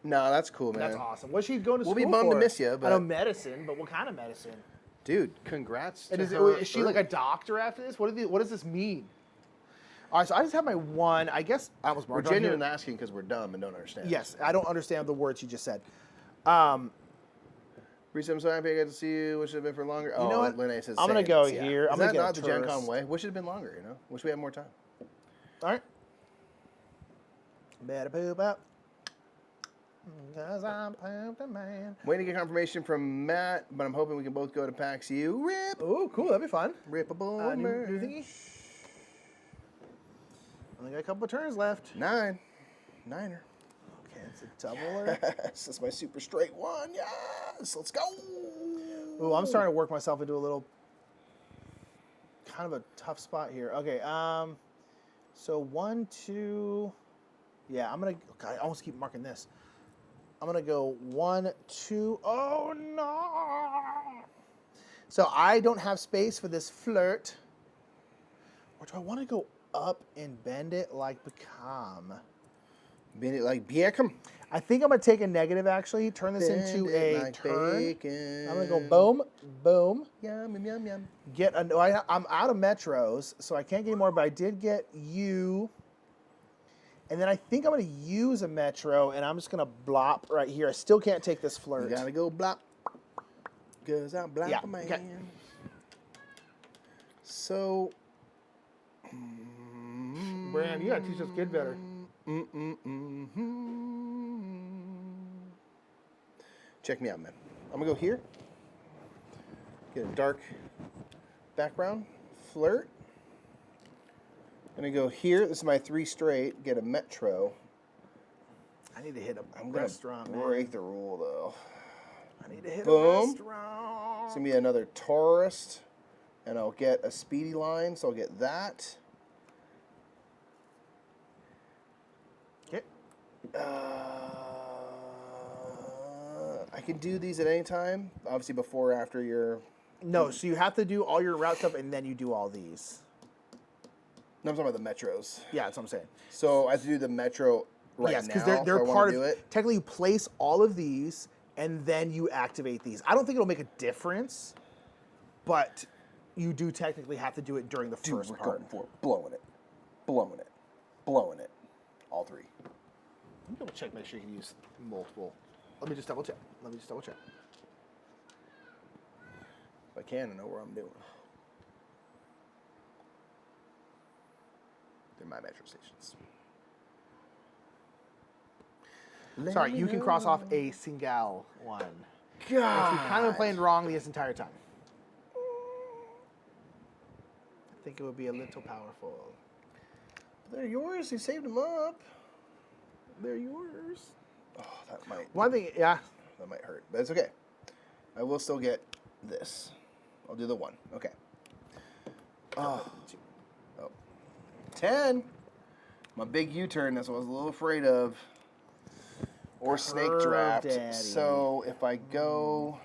No, that's cool, man. That's awesome. What's she going to We'll school be bummed for? to miss you, I but- know medicine, but what kind of medicine? Dude, congrats And to her. is she like a doctor after this? What does this mean? All right, so I just have my 1. I guess I almost We're marked on here. genuinely asking because we're dumb and don't understand. Yes, I don't understand the words you just said. Reese, I'm so happy I got to see you. Wish it had been for longer. You know what? Lene says I'm gonna same. go Yeah. here. Is I'm gonna that get a not the Gen tourist. Con way? Wish it had been longer, you know? Wish we had more time. All right. Better poop up. Because I'm pooped a man. Waiting to get confirmation from Matt, but I'm hoping we can both go to PAX U. Rip! Oh, cool. That'd be fun. Rippable. New thingy. Only got a couple of turns left. 9. 9er. Okay, it's a doubler. This is my super straight 1. Yes! Let's go! Ooh, I'm starting to work myself into a little kind of a tough spot here. Okay, so 1, 2. Yeah, I'm gonna. God, I almost keep marking this. I'm gonna go 1, 2. Oh no! So I don't have space for this flirt. Or do I want to go up and bend it like Beckham? Bend it like bacon. I think I'm gonna take a negative. Actually, turn this Bend into it a like turn. bacon. I'm gonna go boom, boom. Yum, yum, yum, yum. I'm out of metros, so I can't get any more. But I did get you. And then I think I'm going to use a metro, and I'm just going to blop right here. I still can't take this flirt. You gotta go blop. Because I'm blop Yeah, man. okay. So. Bram, you got to teach this kid better. Check me out, man. I'm gonna go here. Get a dark background. Flirt. I'm gonna go here. This is my 3 straight. Get a metro. I need to hit a I'm gonna restaurant, break the rule though. I need to hit Boom. a restaurant. It's gonna be another tourist, and I'll get a speedy line, so I'll get that. Okay. I can do these at any time. Obviously, before or after your. No, so you have to do all your route stuff and then you do all these. No, I'm talking about the metros. Yeah, that's what I'm saying. So I have to do the metro right Yes, now. because they're if I part wanna of. do it. Technically, you place all of these and then you activate these. I don't think it'll make a difference, but you do technically have to do it during the Dude, first we're part. going for it. Blowing it. Blowing it. Blowing it. All three. Let me double check, make sure you can use multiple. Let me just double check. If I can, I know what I'm doing. They're my metro stations. Sorry, you can cross off a single one. God. We've kind of been playing wrong this entire time. I think it would be a little powerful. They're yours. You saved them up. They're yours. Oh, that might. One thing, yeah. That might hurt, but it's okay. I will still get this. I'll do the 1. Okay. Oh. 10. My big U-turn. That's what I was a little afraid of. Or snake draft. Daddy. So if I go,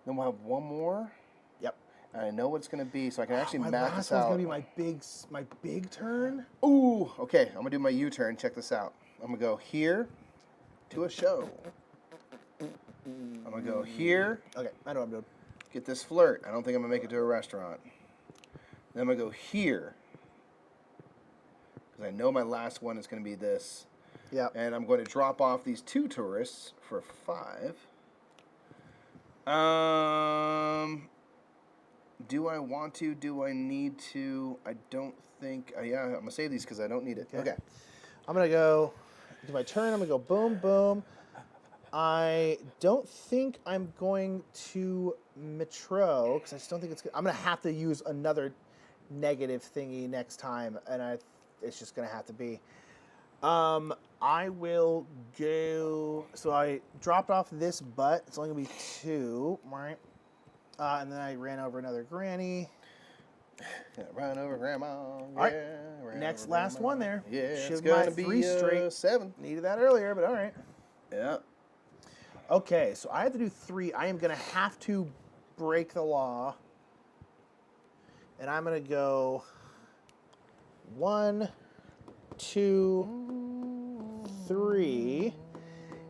then we'll have one more. Yep. And I know what it's going to be, so I can actually My map last this one's out. gonna be my big turn. Ooh. Okay. I'm gonna do my U-turn. Check this out. I'm gonna go here to a show. I'm gonna go here. Okay, I know what I'm doing. Get this flirt. I don't think I'm gonna make it to a restaurant. Then I'm gonna go here. Because I know my last one is gonna be this. Yep. And I'm going to drop off these 2 tourists for 5. Do I want to? Do I need to? I don't think. Yeah, I'm gonna save these because I don't need it. Okay. I'm gonna go do my turn. I'm gonna go boom, boom. I don't think I'm going to Metro because I just don't think it's good. I'm gonna have to use another negative thingy next time, and it's just gonna have to be. I will go. So I dropped off this butt. It's only gonna be 2, right? And then I ran over another granny. Yeah, run over grandma. All right. Next, last one there. Yeah, it's Should've gonna my be 3 straight. 7. Needed that earlier, but all right. Yeah. Okay, so I have to do 3. I am gonna have to break the law, and I'm gonna go 1, 2, 3.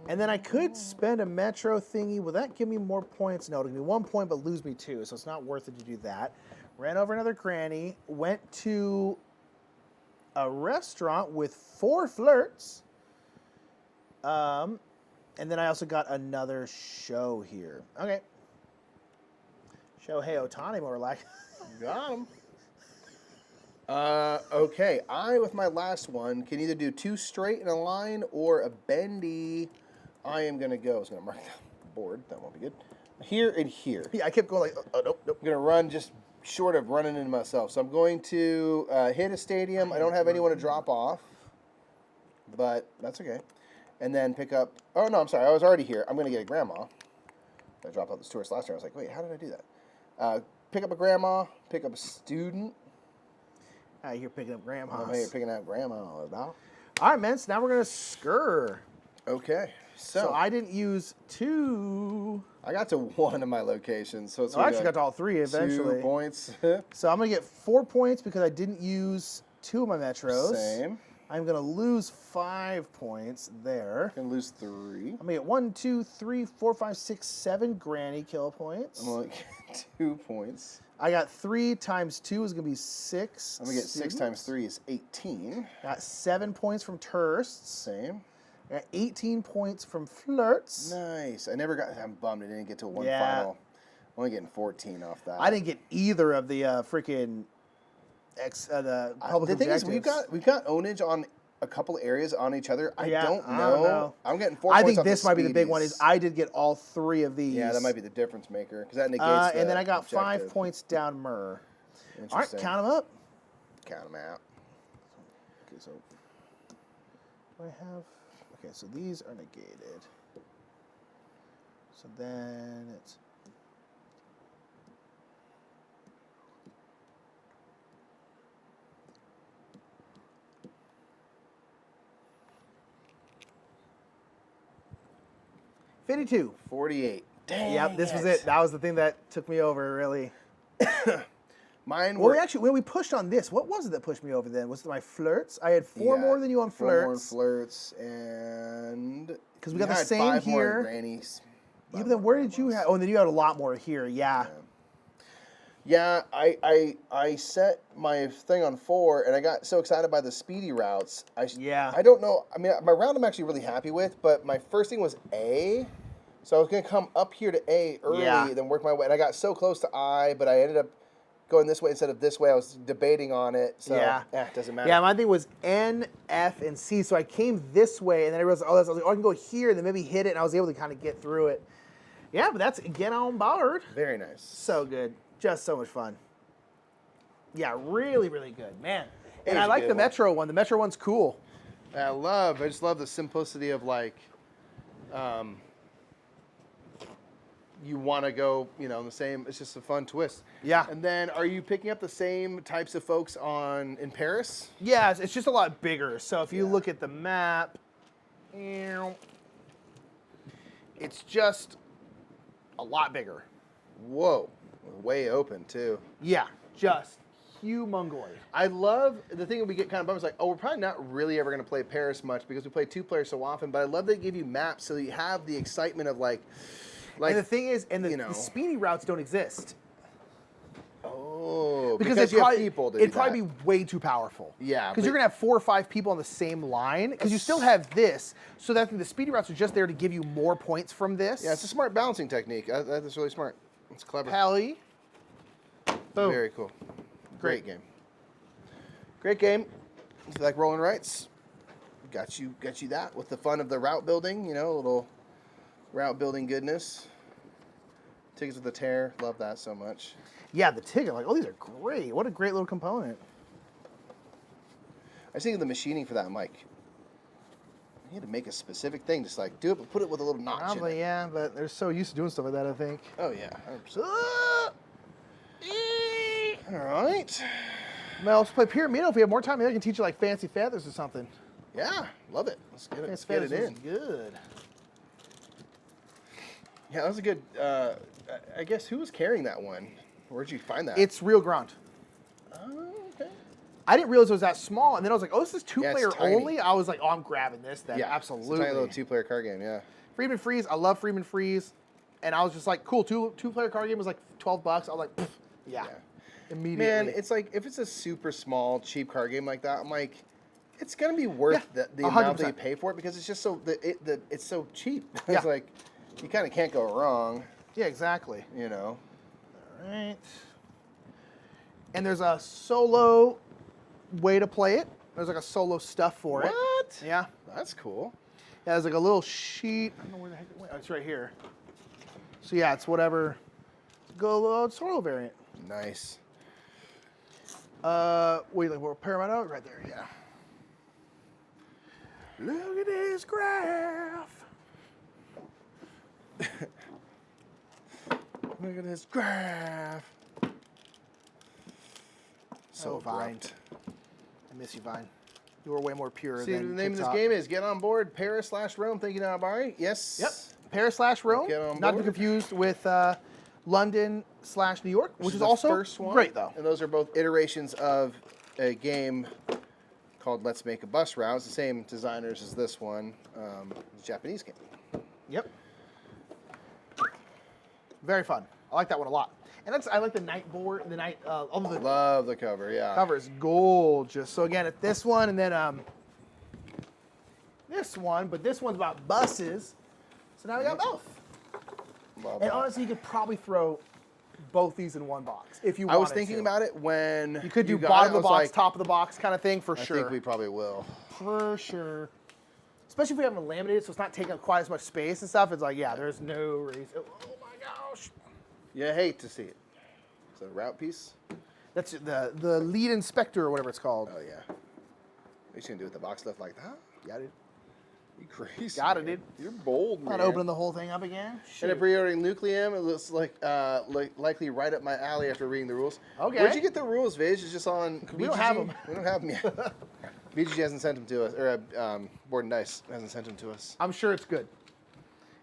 And then I could spend a Metro thingy. Will that give me more points? No, it'll give me 1 point, but lose me 2, so it's not worth it to do that. Ran over another granny. Went to a restaurant with 4 flirts. And then I also got another show here. Okay. Shohei Ohtani, more like. Got him. Okay. I, with my last one, can either do 2 straight in a line or a bendy. I am going to go. I was going to mark the board. That won't be good. Here and here. Yeah, I kept going like, oh, nope, nope. I'm going to run just short of running into myself. So I'm going to hit a stadium. I don't have anyone to drop off, but that's okay. And then pick up. Oh, no, I'm sorry. I was already here. I'm going to get a grandma. I dropped off this tourist last year. I was like, wait, how did I do that? Pick up a grandma, pick up a student. You're picking up grandmas. I'm here picking out grandma. All right, man. So now we're going to skr. Okay. So I didn't use 2. I got to 1 of my locations. So it's I actually got to all 3 eventually. 2 points. So I'm going to get 4 points because I didn't use 2 of my Metros. Same. I'm going to lose 5 points there. Can lose 3. I'm going to get 1, 2, 3, 4, 5, 6, 7 granny kill points. I'm going to get 2 points. I got 3 times 2 is going to be 6. I'm going to get 6 times 3 is 18. Got 7 points from tourists. Same. I got 18 points from flirts. Nice. I'm bummed I didn't get to 1 Yeah. final. I'm only getting 14 off that. I didn't get either of the freaking the public The thing is, objectives. we've got ownage on a couple areas on each other. I don't know. I'm getting 4 I points think off this the might be the big one. speedies. Is I did get all 3 of these. Yeah, that might be the difference maker because that negates and then I got 5 objective. points down Murr. All right, Interesting. count them up. Count them out. Okay, so I have. Okay, so these are negated. So then it's. 52. 48. Dang. Yep, this was it. That was the thing that took me over, really. Mine Well, were when we pushed on this, what was it that pushed me over then? Was it my flirts? I had four more than you on flirts. 4 more on flirts, and because we got the had same 5 more here. in grannies. Yeah, but then where did you have? Oh, and then you had a lot more here. Yeah. Yeah, I set my thing on 4, and I got so excited by the speedy routes. I don't know. I mean, my route I'm actually really happy with, but my first thing was A. So I was going to come up here to A early, then work my way. And I got so close to I, but I ended up going this way instead of this way. I was debating on it. So, it doesn't matter. Yeah, my thing was N, F, and C. So I came this way, and then I realized, I was like, I can go here, and then maybe hit it, and I was able to kind of get through it. Yeah, but that's get on board. Very nice. So good. Just so much fun. Yeah, really, really good, man. And I was a like good the one. Metro one. The Metro one's cool. I just love the simplicity of like, you want to go, the same. It's just a fun twist. Yeah. And then, are you picking up the same types of folks in Paris? Yeah, it's just a lot bigger. So if you look at the map, it's just a lot bigger. Whoa, way open too. Yeah, just humongoid. I love the thing that we get kind of bummed is like, we're probably not really ever going to play Paris much because we play 2 players so often. But I love they give you maps so that you have the excitement of like. And the thing is, the speedy routes don't exist. Oh, because you have people to do it'd probably be way too powerful. Yeah, because you're gonna have 4 or 5 people on the same line. Because you still have this, so that the speedy routes are just there to give you more points from this. Yeah, it's a smart balancing technique. That's really smart. It's clever. Pally. Boom. Very cool. Great game. Great game. If you like rolling rights, got you that with the fun of the route building. A little route building goodness. Tickets with the tear. Love that so much. Yeah, the ticket. Like, oh, these are great. What a great little component. I was thinking of the machining for that. I'm like, you had to make a specific thing. Just like do it, but put it with a little notch Probably, in it. yeah, but they're so used to doing stuff like that, I think. Oh, yeah. 100%. All right. Well, let's play Pyramido. If we have more time, maybe I can teach you like Fancy Feathers or something. Yeah, love it. Let's get it, Fancy get it Feathers in. is good. Yeah, that was a good. I guess who was carrying that one? Where'd you find that? It's Real Grunt. Oh, okay. I didn't realize it was that small, and then I was like, oh, this is Yeah, it's 2-player tiny. only? I was like, oh, I'm grabbing this then. Yeah, Absolutely. It's a tiny little 2-player card game. Yeah. Freeman Freeze, I love Freeman Freeze. And I was just like, cool, two-player card game was like $12. I was like, pff, yeah. Immediately. Man, it's like if it's a super small, cheap card game like that, I'm like, it's gonna be worth the amount that you 100%. pay for it because it's just so it's so cheap. Yeah. It's like you kind of can't go wrong. Yeah, exactly. All right. And there's a solo way to play it. There's like a solo stuff for it. What? Yeah. That's cool. Yeah, there's like a little sheet. I don't know where the heck it went. Oh, it's right here. So yeah, it's whatever. Go solo variant. Nice. Wait, like we're Pyramido? Right there, yeah. Look at this graph. Look at this graph. So Vine. bright. I miss you, Vine. You were way more pure See, the than name of this TikTok. game is Get On Board, Paris/Rome. Thank you, Nabari. Yes. Yep. Paris/Rome. Get on Not to be board. confused with London/New York, which is the also first one. great, though. And those are both iterations of a game called Let's Make a Bus Route. It's the same designers as this one. It's a Japanese game. Yep. Very fun. I like that one a lot. And I like the night board, the night, all the Love the cover, yeah. cover is gorgeous. So again, it's this one and then this one, but this one's about buses. So now we got both. Love And that. honestly, you could probably throw both these in one box if you I wanted was thinking to. about it when You could do got bottom it, of the I was box, like, top of the box kind of thing for I sure. think we probably will. For sure. Especially if we haven't laminated, so it's not taking up quite as much space and stuff. It's like, yeah, there's no reason. Oh my gosh. You hate to see it. Is it a route piece? That's the lead inspector or whatever it's called. Oh, yeah. What are you going to do with the box stuff like that? Got it. You crazy. Got it, man. dude. You're bold, man. Not opening the whole thing up again. And Shoot. pre-ordering Nucleum, it looks like likely right up my alley after reading the rules. Okay. Where'd you get the rules, Viz? It's just on BGG? We don't have 'em. We don't have them yet. BGG hasn't sent them to us, or Board and Dice hasn't sent them to us. I'm sure it's good.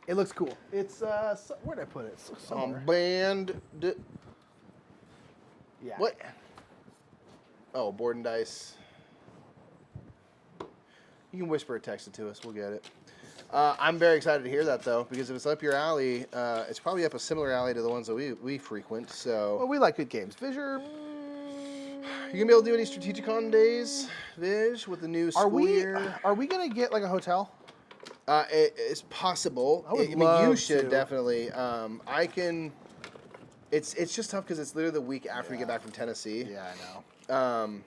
It looks cool. It's where did I put it? It's somewhere. Yeah. What? Oh, board and dice. You can whisper or text it to us. We'll get it. I'm very excited to hear that, though, because if it's up your alley, it's probably up a similar alley to the ones that we frequent. So, Well, we like good games. Visor. you gonna be able to do any Strategicon days, Viz, with the new school year? Are we gonna get like a hotel? It's possible. I would mean, love you should to. definitely. I can. It's just tough because it's literally the week after we get back from Tennessee. Yeah, I know.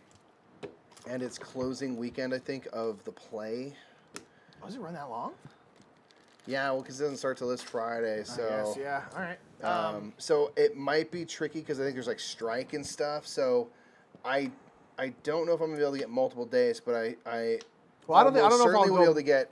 And it's closing weekend, I think, of the play. Oh, does it run that long? Yeah, well, because it doesn't start till this Friday, so. I guess, yeah. All right. So it might be tricky because I think there's like strike and stuff. So, I don't know if I'm gonna be able to get multiple days, but I Well, I don't know if I'll certainly will be able go. to get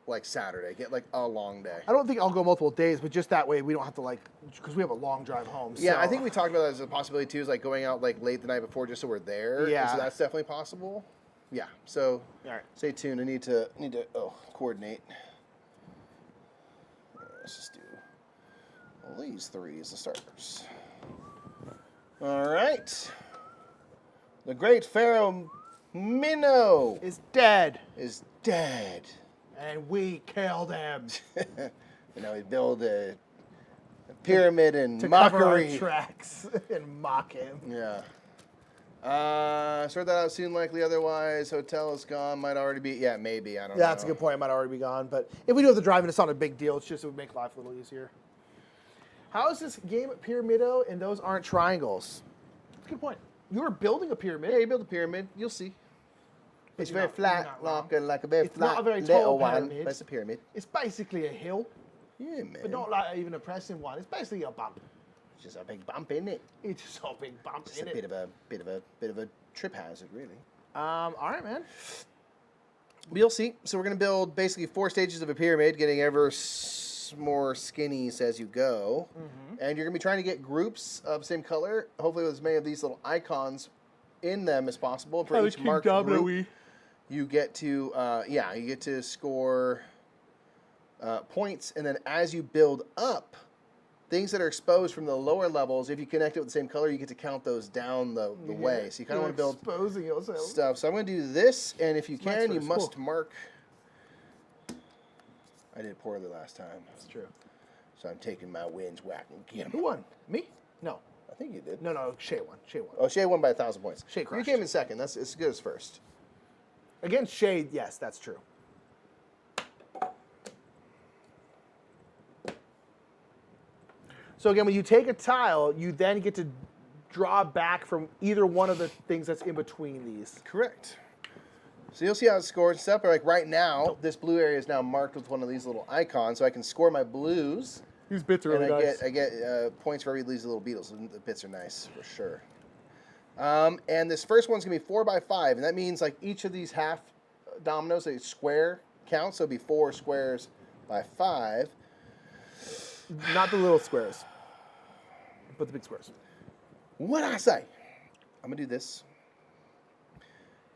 like Saturday, get like a long day. I don't think I'll go multiple days, but just that way we don't have to like, because we have a long drive home. Yeah, so. I think we talked about that as a possibility too, is like going out like late the night before just so we're there. And Yeah. so that's definitely possible. Yeah. So All right. stay tuned. I need to coordinate. Let's just do all these three as the starters. All right. The great Pharaoh Minnow Is dead, is dead. and we killed him You know, we build a pyramid in to cover our mockery. tracks and mock him. Yeah. Sort that out soon, likely. Otherwise, hotel is gone. Might already be. Yeah, maybe. I don't know. Yeah, that's a good point. It might already be gone, but if we do have to drive in, it's not a big deal. It's just it would make life a little easier. How is this game at Pyramido and those aren't triangles? That's a good point. You were building a pyramid. Yeah, you build a pyramid. You'll see. It's you're very not- flat, you're not wrong. like a very It's flat not a very little tall one. pyramid. But it's a pyramid. It's basically a hill, Yeah, man. but not like even a pressing one. It's basically a bump. It's just a big bump, isn't it? It's just a big bump It's in a it. bit of a trip hazard, really. All right, man. But you'll see. So we're gonna build basically 4 stages of a pyramid, getting ever more skinnies as you go, and you're gonna be trying to get groups of same color, hopefully with as many of these little icons in them as possible. For each marked group, you get to you get to score points, and then as you build up, things that are exposed from the lower levels, if you connect it with the same color, you get to count those down the way. So you kind of want to build exposing yourself. stuff. So I'm going to do this, and if you Mike's can, you first. must Cool. mark. I did poorly last time, That's true. so I'm taking my wins whack and get Who 'em. won? Me? No. I think you did. No, Shay won. Shay won. Oh, Shay won by 1,000 points. Shay You crushed. came in second. That's as good as first. Against Shay, yes, that's true. So again, when you take a tile, you then get to draw back from either one of the things that's in between these. Correct. So you'll see how it scores and stuff. But like right now, this blue area is now marked with one of these little icons, so I can score my blues. These bits are And really nice. I get points for every of these little beetles. And the bits are nice for sure. And this first one's gonna be 4 by 5, and that means like each of these half dominoes, a square counts. So it'll be 4 squares by 5. Not the little squares, but the big squares. What I say? I'm gonna do this.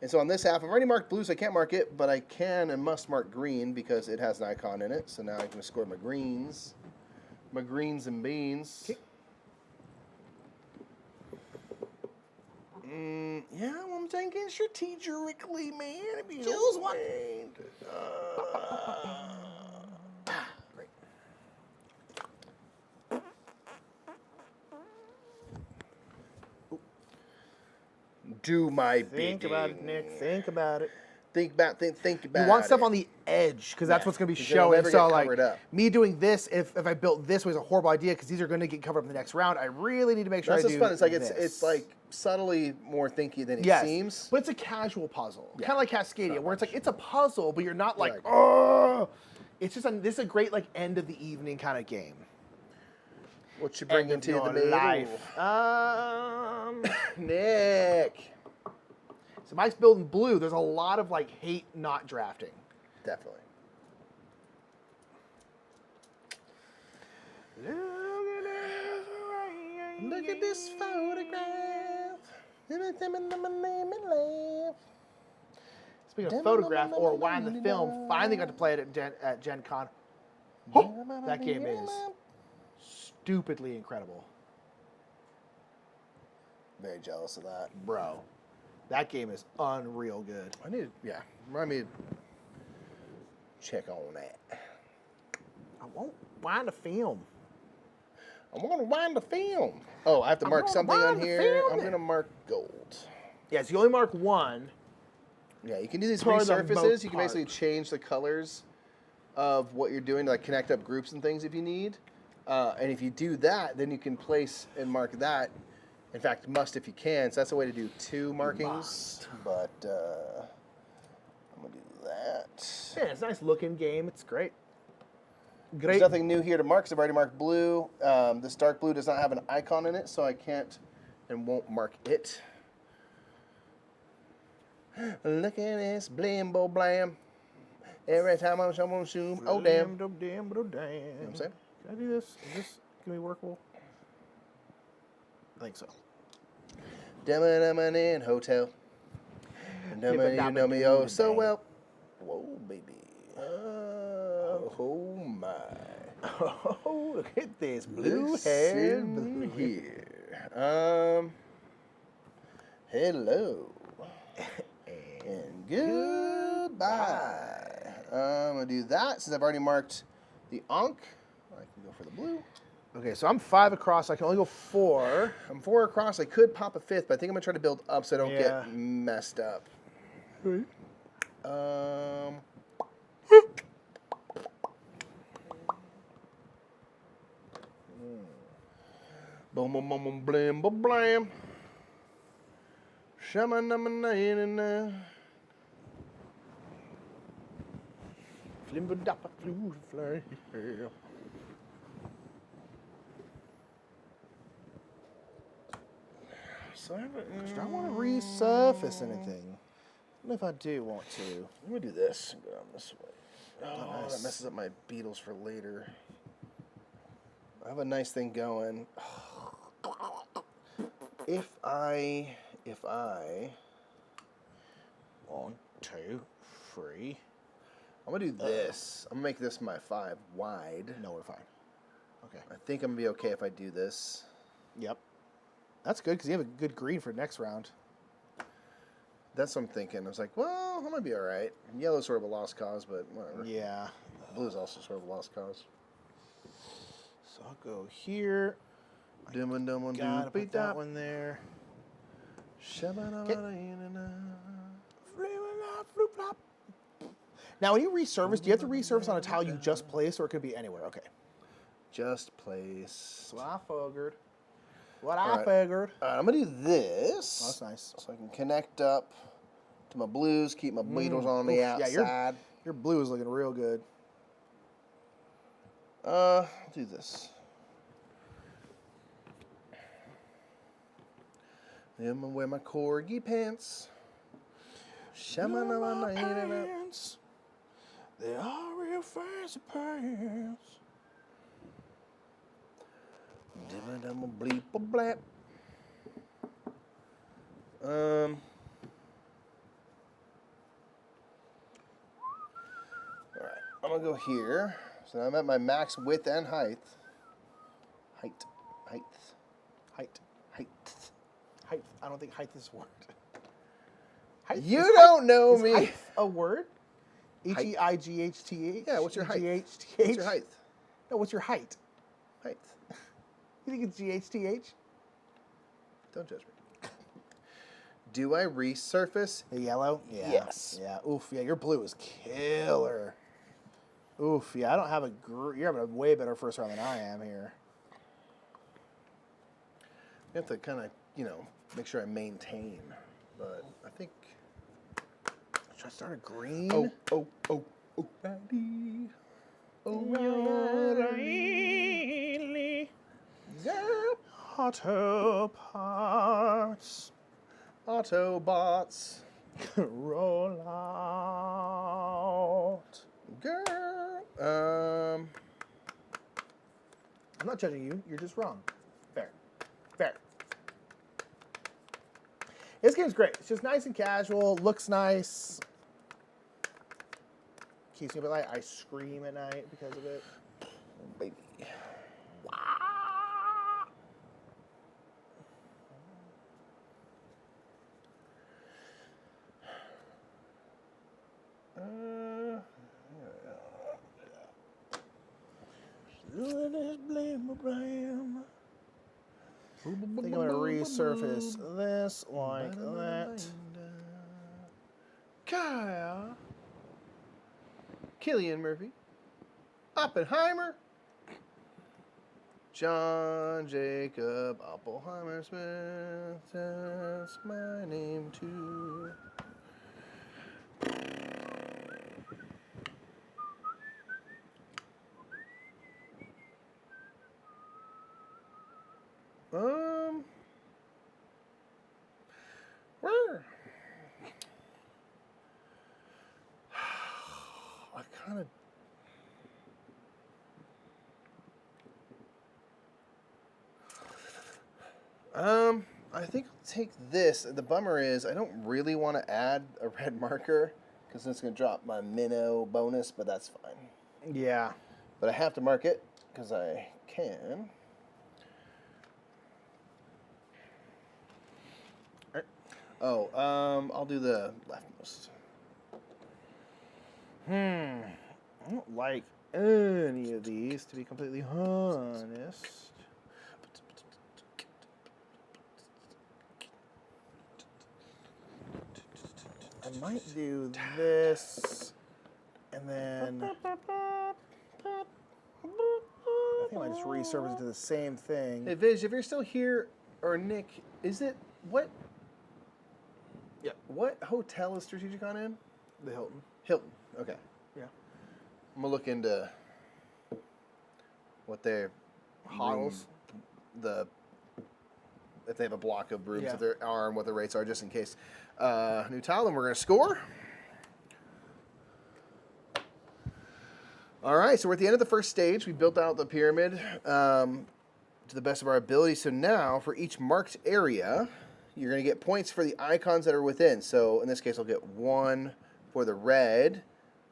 And so on this half, I've already marked blue, so I can't mark it, but I can and must mark green because it has an icon in it. So now I'm gonna score my greens and beans. Okay. Yeah, well, I'm thinking strategically, man. Choose one. Great. Do my Think bidding. about it, Nick. Think about it. Think about You want stuff on the edge because that's Yeah, what's going to be 'cause it'll showing. never So get like covered up. me doing this, if I built this was a horrible idea because these are going to get covered up in the next round. I really need to make sure That's I what's do fun. It's like this. it's like subtly more thinky than it Yes, seems. but it's a casual puzzle, Yeah. kind of like Cascadia, Not where it's like it's a puzzle, but you're not like, Right. oh. It's just this is a great like end of the evening kind of game. What you bring End of into your the middle? life. Nick. So Mike's building blue. There's a lot of like hate not drafting. Definitely. Look at this photograph. Speaking of photograph or wine the film, finally got to play it at Gen Con. That game is stupidly incredible. Very jealous of that. Bro, that game is unreal good. I need, yeah, remind me to check on that. I won't wind the film. I'm going to wind the film. Oh, I have to mark gonna something on wind the here. film. I'm going to mark gold. Yeah, so you only mark one. Yeah, you can do these For the resurfaces. most You can part. basically change the colors of what you're doing to like connect up groups and things if you need. And if you do that, then you can place and mark that. In fact, must if you can. So that's a way to do 2 markings. Must. But I'm going to do that. Yeah, it's a nice looking game. It's great. There's Great. nothing new here to mark because I've already marked blue. This dark blue does not have an icon in it, so I can't and won't mark it. Look at this blam, bo blam. Every time I'm someone zoom, oh damn. Damn. You know what I'm saying? Can I do this? Is this going to be workable? I think so. Dummin' in hotel. Dummin' you know me oh so well. Whoa, baby. Oh my. Oh, look at this blue Listen hair. Blue here. Hello. And goodbye. I'm going to do that since I've already marked the Ankh. I can go for the blue. Okay, so I'm 5 across. I can only go 4. I'm 4 across. I could pop a 5th, but I think I'm going to try to build up so I don't Yeah. get messed up. Right. Boom, boom, boom, boom, blam, boom, blam. Shamanamana. Flimbadappa flew fly. So I don't want to resurface anything. What if I do want to? I'm going to do this and go down this way. Oh, nice. that messes up my beetles for later. I have a nice thing going. If I 1, 2, 3. I'm gonna do this. I'm gonna make this my 5 wide. No, we're fine. Okay. I think I'm gonna be okay if I do this. Yep. That's good because you have a good green for next round. That's what I'm thinking. I was like, well, I'm gonna be all right. Yellow's sort of a lost cause, but whatever. Yeah. Blue's also sort of a lost cause. So I'll go here. Dum dum Gotta put that one there. Now, when you resurface, do you have to resurface on a tile you just placed, or it could be anywhere? Okay. Just place. That's what I figured. What All I right. figured. I'm gonna do this. Oh, that's nice. So I can connect up to my blues, keep my beetles on the Oof, outside. yeah, your blue is looking real good. I'll do this. Then I'm gonna wear my corgi pants. Pants. They are real fancy pants. I'm a bleep a blap. Alright, I'm gonna go here. So I'm at my max width and height. Height. Height. I don't think height is a word. Height You is don't know Is me. height a word? H-E-I-G-H-T-H? Yeah, what's your height? G-H-T-H? What's your height? No, what's your height? Height. You think it's G-H-T-H? Don't judge me. Do I resurface? The yellow? Yeah. Yes. Yeah. Oof. Yeah, your blue is killer. Oof. Yeah, I don't have you're having a way better first round than I am here. You have to kind of, make sure I maintain. But I think. Should I start a green? Oh, buddy. Oh, really? girl. Auto parts. Autobots. Roll out. Girl. I'm not judging you. You're just wrong. Fair. This game's great. It's just nice and casual. Looks nice. Keeps me up at night. I scream at night because of it. resurface this like that. Kyle. Killian Murphy. Oppenheimer. John Jacob Oppenheimer Smith. That's my name too. Where? I kind of. I think I'll take this. The bummer is I don't really want to add a red marker because it's going to drop my minnow bonus, but that's fine. Yeah. But I have to mark it because I can. Oh, I'll do the leftmost. I don't like any of these, to be completely honest. I might do this, and then I think I might just resurface it to the same thing. Hey, Viz, if you're still here, or Nick, is it what? Yeah. What hotel is Strategicon in? The Hilton. Hilton. Okay. Yeah. I'm gonna look into what their Hodls. If they have a block of rooms, Yeah. if there are, and what the rates are, just in case. New tile, and we're gonna score. All right, so we're at the end of the first stage. We built out the pyramid to the best of our ability. So now, for each marked area, you're going to get points for the icons that are within. So in this case, I'll get 1 for the red,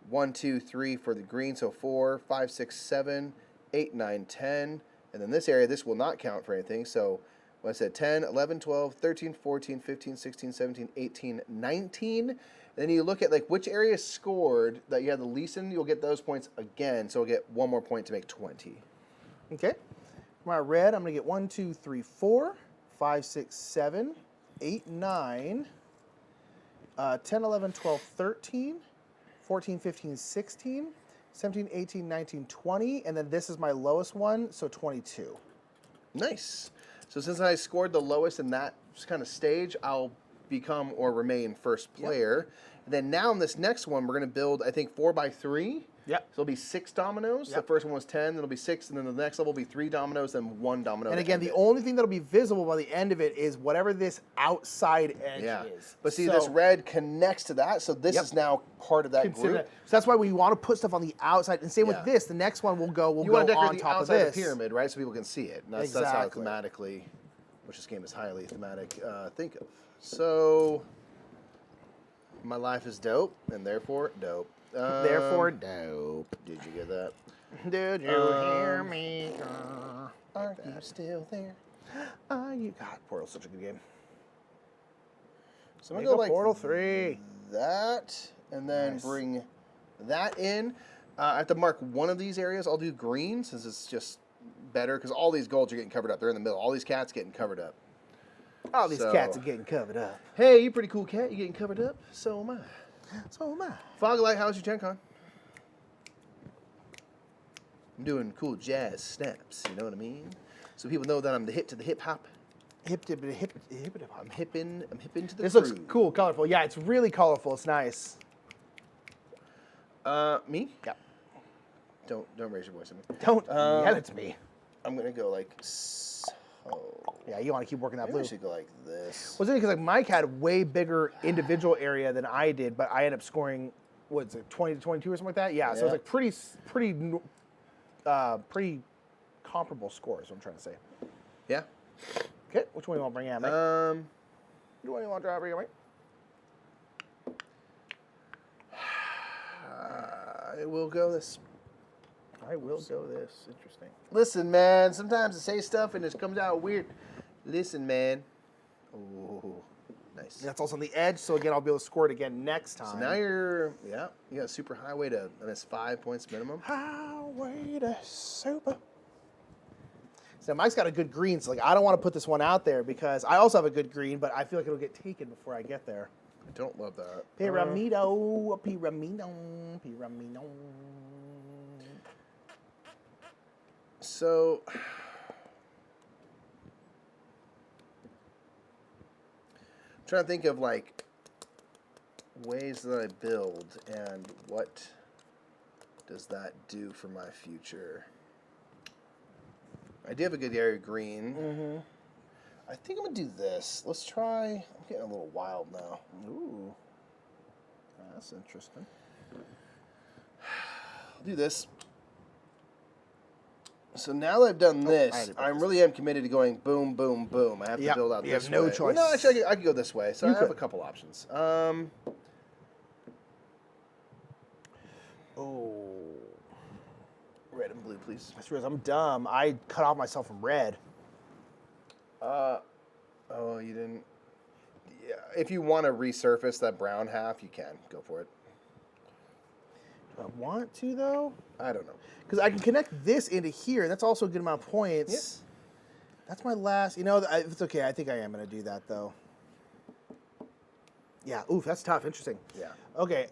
1, 2, 3 for the green. So 4, 5, 6, 7, 8, 9, 10. And then this area, this will not count for anything. So what I said, 10, 11, 12, 13, 14, 15, 16, 17, 18, 19. And then you look at like which area scored that you had the least in, you'll get those points again. So you'll get 1 more point to make 20. Okay. For my red, I'm going to get 1, 2, 3, 4, 5, 6, 7, 8, 9, 10, 11, 12, 13, 14, 15, 16, 17, 18, 19, 20. And then this is my lowest one, so 22. Nice. So since I scored the lowest in that kind of stage, I'll become or remain first player. And then now in this next one, we're going to build, I think, 4x3. Yep. So it'll be 6 dominoes. Yep. The first one was 10, then it'll be 6, and then the next level will be 3 dominoes, then 1 domino. And to again, end the it. only thing that'll be visible by the end of it is whatever this outside edge is. But see, So- this red connects to that, so this Yep. is now part of that Consider group. that. So that's why we want to put stuff on the outside. And same Yeah. with this. The next one will go. We'll You go want to decorate on the top of outside this of the pyramid, right? So people can see it. And that's how Exactly. thematically, which this game is highly thematic, think of. So, my life is dope, and therefore dope. Therefore, dope. Did you get that? Did you hear me? Are you still there? God, Portal's such a good game. So Make I'm gonna a go like Portal 3. that, and then Nice. bring that in. I have to mark one of these areas. I'll do green since it's just better because all these golds are getting covered up. They're in the middle. All these cats getting covered up. All these So- cats are getting covered up. Hey, you pretty cool cat. You getting covered up? So am I. So am I. Foglight, how's your Gen Con? I'm doing cool jazz snaps, you know what I mean? So people know that I'm the hip to the hip hop. Hip to hip. I'm hipping to the This crew. looks cool, colorful. Yeah, it's really colorful. It's nice. Me? Yeah. Don't raise your voice at me. Don't yell at me. I'm gonna go like so. Yeah, you want to keep working that Maybe I blue. should go like this. Was it because like Mike had a way bigger individual area than I did, but I ended up scoring what's it, 20 to 22 or something like that? Yeah, so Yeah. it's like pretty comparable scores. Is what I'm trying to say. Yeah. Okay, which one do you want to bring in, Mike? Which one do you want to drop here, Mike? I will go this. I will go this. Interesting. Listen, man. Sometimes I say stuff and it comes out weird. Listen, man. Ooh, nice. That's also on the edge, so again, I'll be able to score it again next time. So now you got a super highway to, and it's 5 points minimum. Highway to super. So Mike's got a good green, so like I don't want to put this one out there because I also have a good green, but I feel like it'll get taken before I get there. I don't love that. Pyramido, Pyramido, Pyramido. So, I'm trying to think of like ways that I build and what does that do for my future. I do have a good area of green. Mm-hmm. I think I'm gonna do this. Let's try. I'm getting a little wild now. Ooh, that's interesting. I'll do this. So now that I've done this, I really am committed to going boom, boom, boom. I have to build out this way. You have no choice. Well, no, actually, I could go this way. So You I have could. a couple options. Oh, Red and blue, please. I realize I'm dumb. I cut off myself from red. Oh, you didn't. Yeah, if you want to resurface that brown half, you can go for it. Do I want to though? I don't know. Because I can connect this into here, and that's also a good amount of points. Yes. That's my last. You know, if it's okay. I think I am going to do that though. Yeah. Oof, that's tough. Interesting. Yeah. Okay.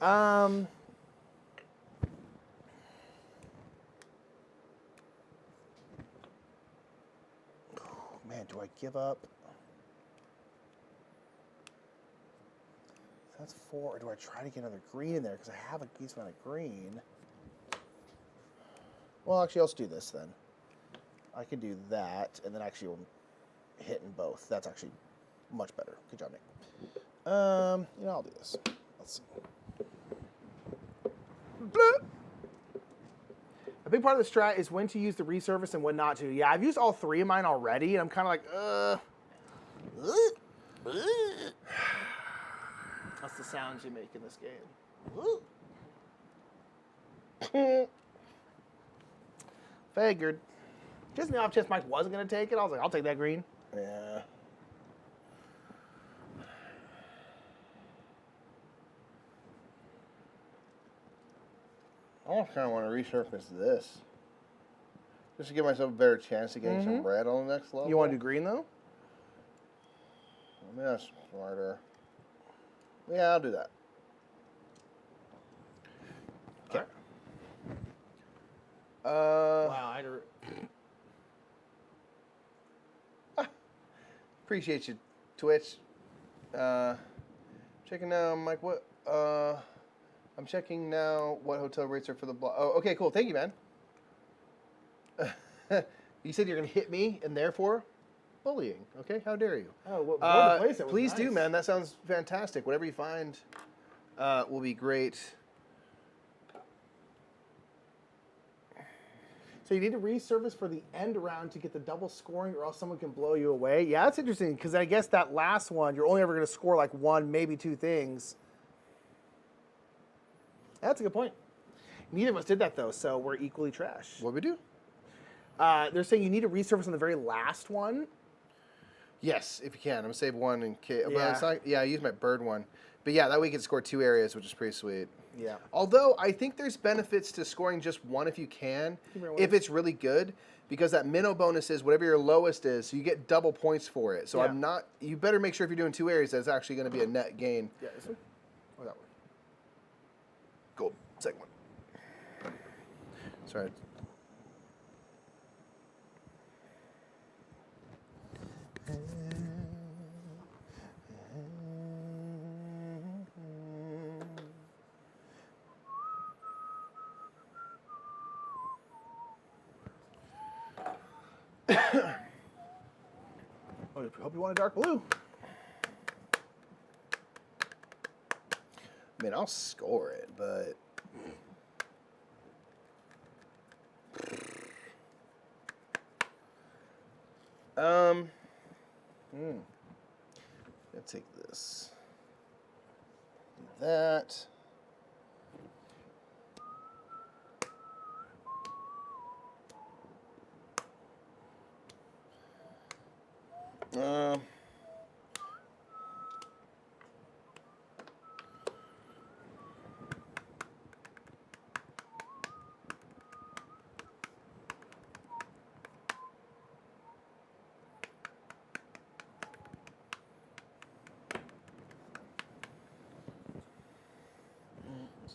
Man, do I give up? That's 4, or do I try to get another green in there? Because I have a decent amount of green. Well, actually, let's do this then. I can do that, and then actually we'll hit in both. That's actually much better. Good job, Nick. You know, I'll do this. Let's see. Blah. A big part of the strat is when to use the resurface and when not to. Yeah, I've used all 3 of mine already, and I'm kind of like, That's the sounds you make in this game. Figured. Just the off chance Mike wasn't going to take it, I was like, I'll take that green. Yeah. I kind of want to resurface this. Just to give myself a better chance of getting some red on the next level. You want to do green, though? I mean, that's smarter. Yeah, I'll do that. Okay. Wow, I appreciate you, Twitch. Checking now, Mike. What? I'm checking now what hotel rates are for the block. Oh, okay, cool. Thank you, man. You said you're going to hit me, and therefore? Bullying. Okay, how dare you? Oh, well, place it was please do, nice. man. That sounds fantastic. Whatever you find will be great. So you need to resurface for the end round to get the double scoring, or else someone can blow you away. Yeah, that's interesting, because I guess that last one, you're only ever going to score like 1, maybe 2 things. That's a good point. Neither of us did that, though, so we're equally trash. What we do? They're saying you need to resurface on the very last one. Yes, if you can. I'm going to save one in case. Yeah. Yeah, I used my bird one. But yeah, that way you can score 2 areas, which is pretty sweet. Yeah. Although I think there's benefits to scoring just 1 if you can, if it's really good, because that minnow bonus is whatever your lowest is, so you get double points for it. So Yeah. you better make sure if you're doing 2 areas, that's actually going to be a net gain. Yeah, this one? Or that one? Gold, second one. Sorry. Hope you want a dark blue. I mean, I'll score it, but... Let's take this. Do that.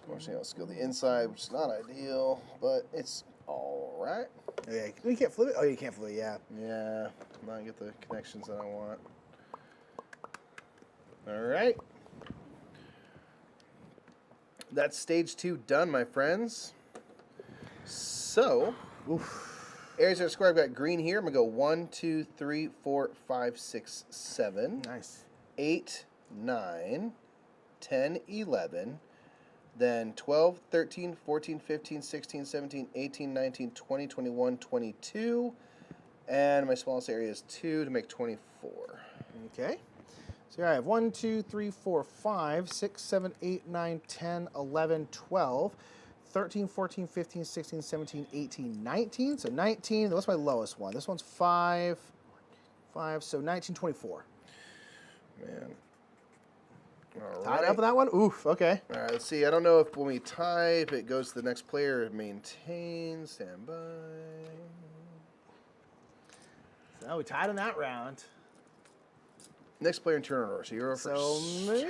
Unfortunately, I'll skill the inside, which is not ideal, but it's all right. Yeah, you can't flip it. Oh, you can't flip it. Yeah. Yeah, not get the connections that I want. All right. That's stage 2 done, my friends. So, areas that are square, I've got green here. I'm going to go 1, 2, 3, 4, 5, 6, 7. Nice. 8, 9, 10, 11. Then 12, 13, 14, 15, 16, 17, 18, 19, 20, 21, 22. And my smallest area is 2 to make 24. Okay. So here I have 1, 2, 3, 4, 5, 6, 7, 8, 9, 10, 11, 12, 13, 14, 15, 16, 17, 18, 19. So 19. What's my lowest one? This one's 5. 5. So 19, 24. Man. All Tied right. up with that one? Oof. Okay. All right, let's see. I don't know if when we tie, if it goes to the next player, it maintains. Stand by. So we tied in that round. Next player in turn order. So you're over So first.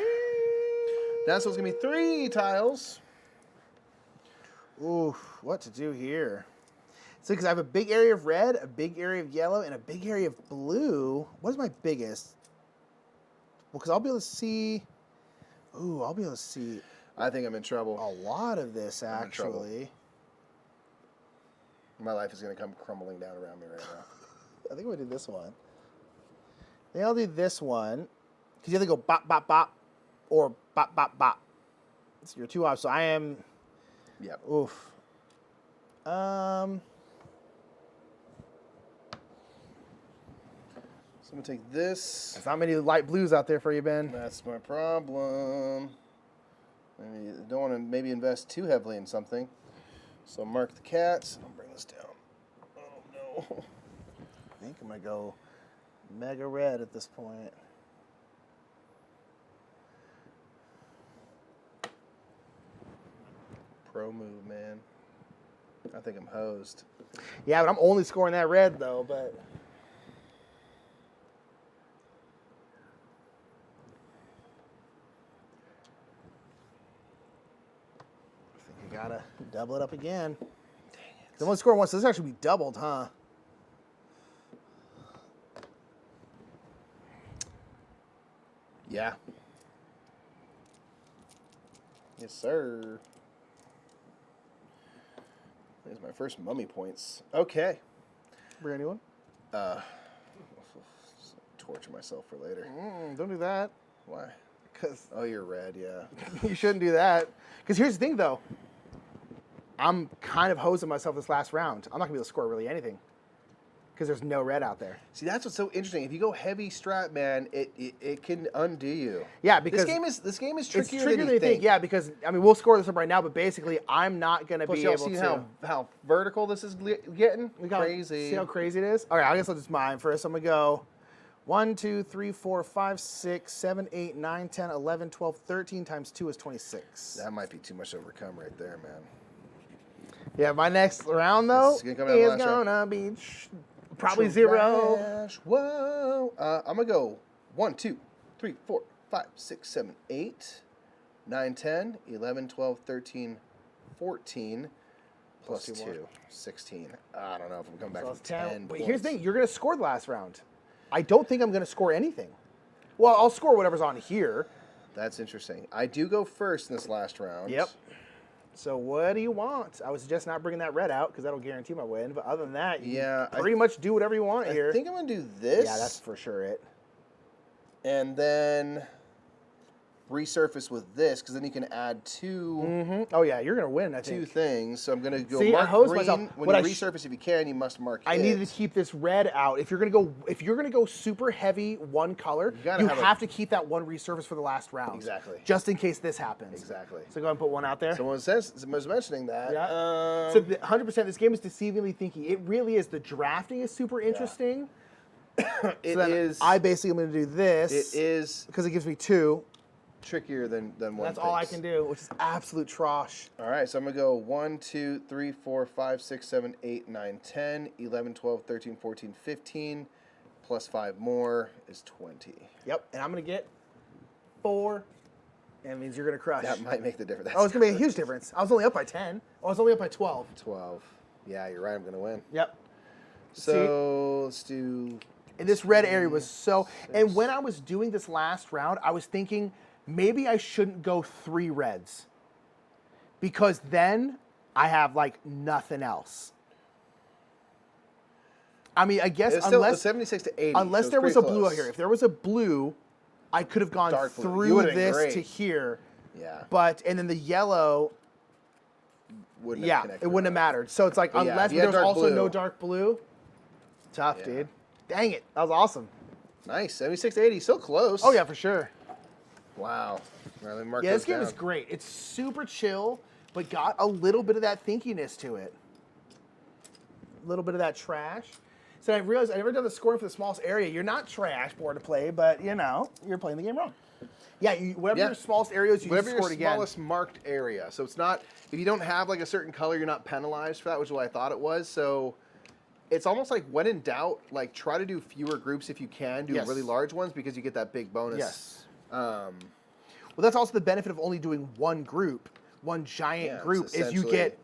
That's what's going to be 3 tiles. oof. What to do here? So because I have a big area of red, a big area of yellow, and a big area of blue. What is my biggest? Well, because I'll be able to see. Ooh, I'll be able to see I think I'm in trouble. a lot of this, I'm in trouble. actually. My life is going to come crumbling down around me right now. I think I'm going to do this one. I think I'll do this one. Because you have to go bop, bop, bop, or bop, bop, bop. It's your 2 options. So I am... Yep. Oof. So I'm going to take this. There's not many light blues out there for you, Ben. That's my problem. Maybe don't want to maybe invest too heavily in something. So mark the cats. I'll bring this down. Oh, no. I think I'm going to go mega red at this point. Pro move, man. I think I'm hosed. Yeah, but I'm only scoring that red, though, but... I think you gotta double it up again. Dang it. I'm only scoring once, so this actually be doubled, huh? Yeah. Yes, sir. There's my first mummy points. Okay. Bring anyone? Torture myself for later. Don't do that. Why? Because Oh, you're red, yeah. you shouldn't do that. Because here's the thing, though. I'm kind of hosing myself this last round. I'm not going to be able to score really anything. Because there's no red out there. See, that's what's so interesting. If you go heavy strat, man, it can undo you. Yeah, because this game is it's trickier, trickier than you think. Yeah, because, I mean, we'll score this up right now, but basically, I'm not going to Plus, be y'all able see to. how vertical this is getting? We got- Crazy. See how crazy it is? All right, I guess I'll just mine first. I'm going to go 1, 2, 3, 4, 5, 6, 7, 8, 9, 10, 11, 12, 13 times 2 is 26. That might be too much to overcome right there, man. Yeah, my next round, though, This is gonna come out in the is last round. going to be probably 0. Trash. Whoa. I'm going to go 1, 2, 3, 4, 5, 6, 7, 8, 9, 10, 11, 12, 13, 14, plus Plus 2, two more. 16. I don't know if I'm coming back So from it's 10. 10 Wait, here's the points. thing. You're going to score the last round. I don't think I'm going to score anything. Well, I'll score whatever's on here. That's interesting. I do go first in this last round. Yep. So what do you want? I would suggest not bringing that red out because that'll guarantee my win. But other than that, you Yeah, can pretty much do whatever you want I here. think I'm going to do this. Yeah, that's for sure it. And then resurface with this, because then you can add two Oh yeah, you're gonna win. I two think. things. So I'm going to go See, I mark hosed green. myself. When What you I resurface, if you can, you must mark I it. needed to keep this red out. If you're gonna go super heavy one color, gotta you have have a- to keep that one resurface for the last round. Exactly. Just in case this happens. Exactly. So go ahead and put one out there. Someone was mentioning that. Yeah. Um, So 100%, this game is deceivingly thinky. It really is. The drafting is super interesting. it So then is. I basically am going to do this. It is because it gives me 2. trickier than one. That's all I thinks. can do, which is absolute trosh. All right, so I'm going to go 1, 2, 3, 4, 5, 6, 7, 8, 9, 10, 11, 12, 13, 14, 15, plus 5 more is 20. Yep, and I'm going to get 4 That means you're going to crush. That might make the difference. Oh, it's going to be a huge difference. I was only up by 10. I was only up by 12. 12. Yeah, you're right. I'm going to win. Yep. So let's do. And this red area was so. And when I was doing this last round, I was thinking maybe I shouldn't go 3 reds. Because then I have like nothing else. I mean, I guess It's still unless 76 to 80. unless so there was pretty a blue close. out here. If there was a blue, I could have gone Dark blue. You through would've been this great. to here. Yeah. But and then the yellow, Wouldn't have yeah, connected it wouldn't have around. mattered. So it's like But yeah, unless if you had there's dark also blue- no dark blue. Tough, Yeah. dude. Dang it. That was awesome. Nice. 76 to 80. So close. Oh yeah, for sure. Wow. All right, let me mark Yeah, this those game down. is great. It's super chill, but got a little bit of that thinkiness to it. A little bit of that trash. So I realized I never done the scoring for the smallest area. You're not trash board to play, but you know, you're playing the game wrong. Yeah, whatever your smallest area is, you Whatever just your score it again. smallest marked area. So it's not, if you don't have like a certain color, you're not penalized for that, which is what I thought it was. So it's almost like when in doubt, like try to do fewer groups if you can, do Yes. really large ones because you get that big bonus. Yes. Um, Well, that's also the benefit of only doing one group, one giant Yeah, it's group, is you essentially get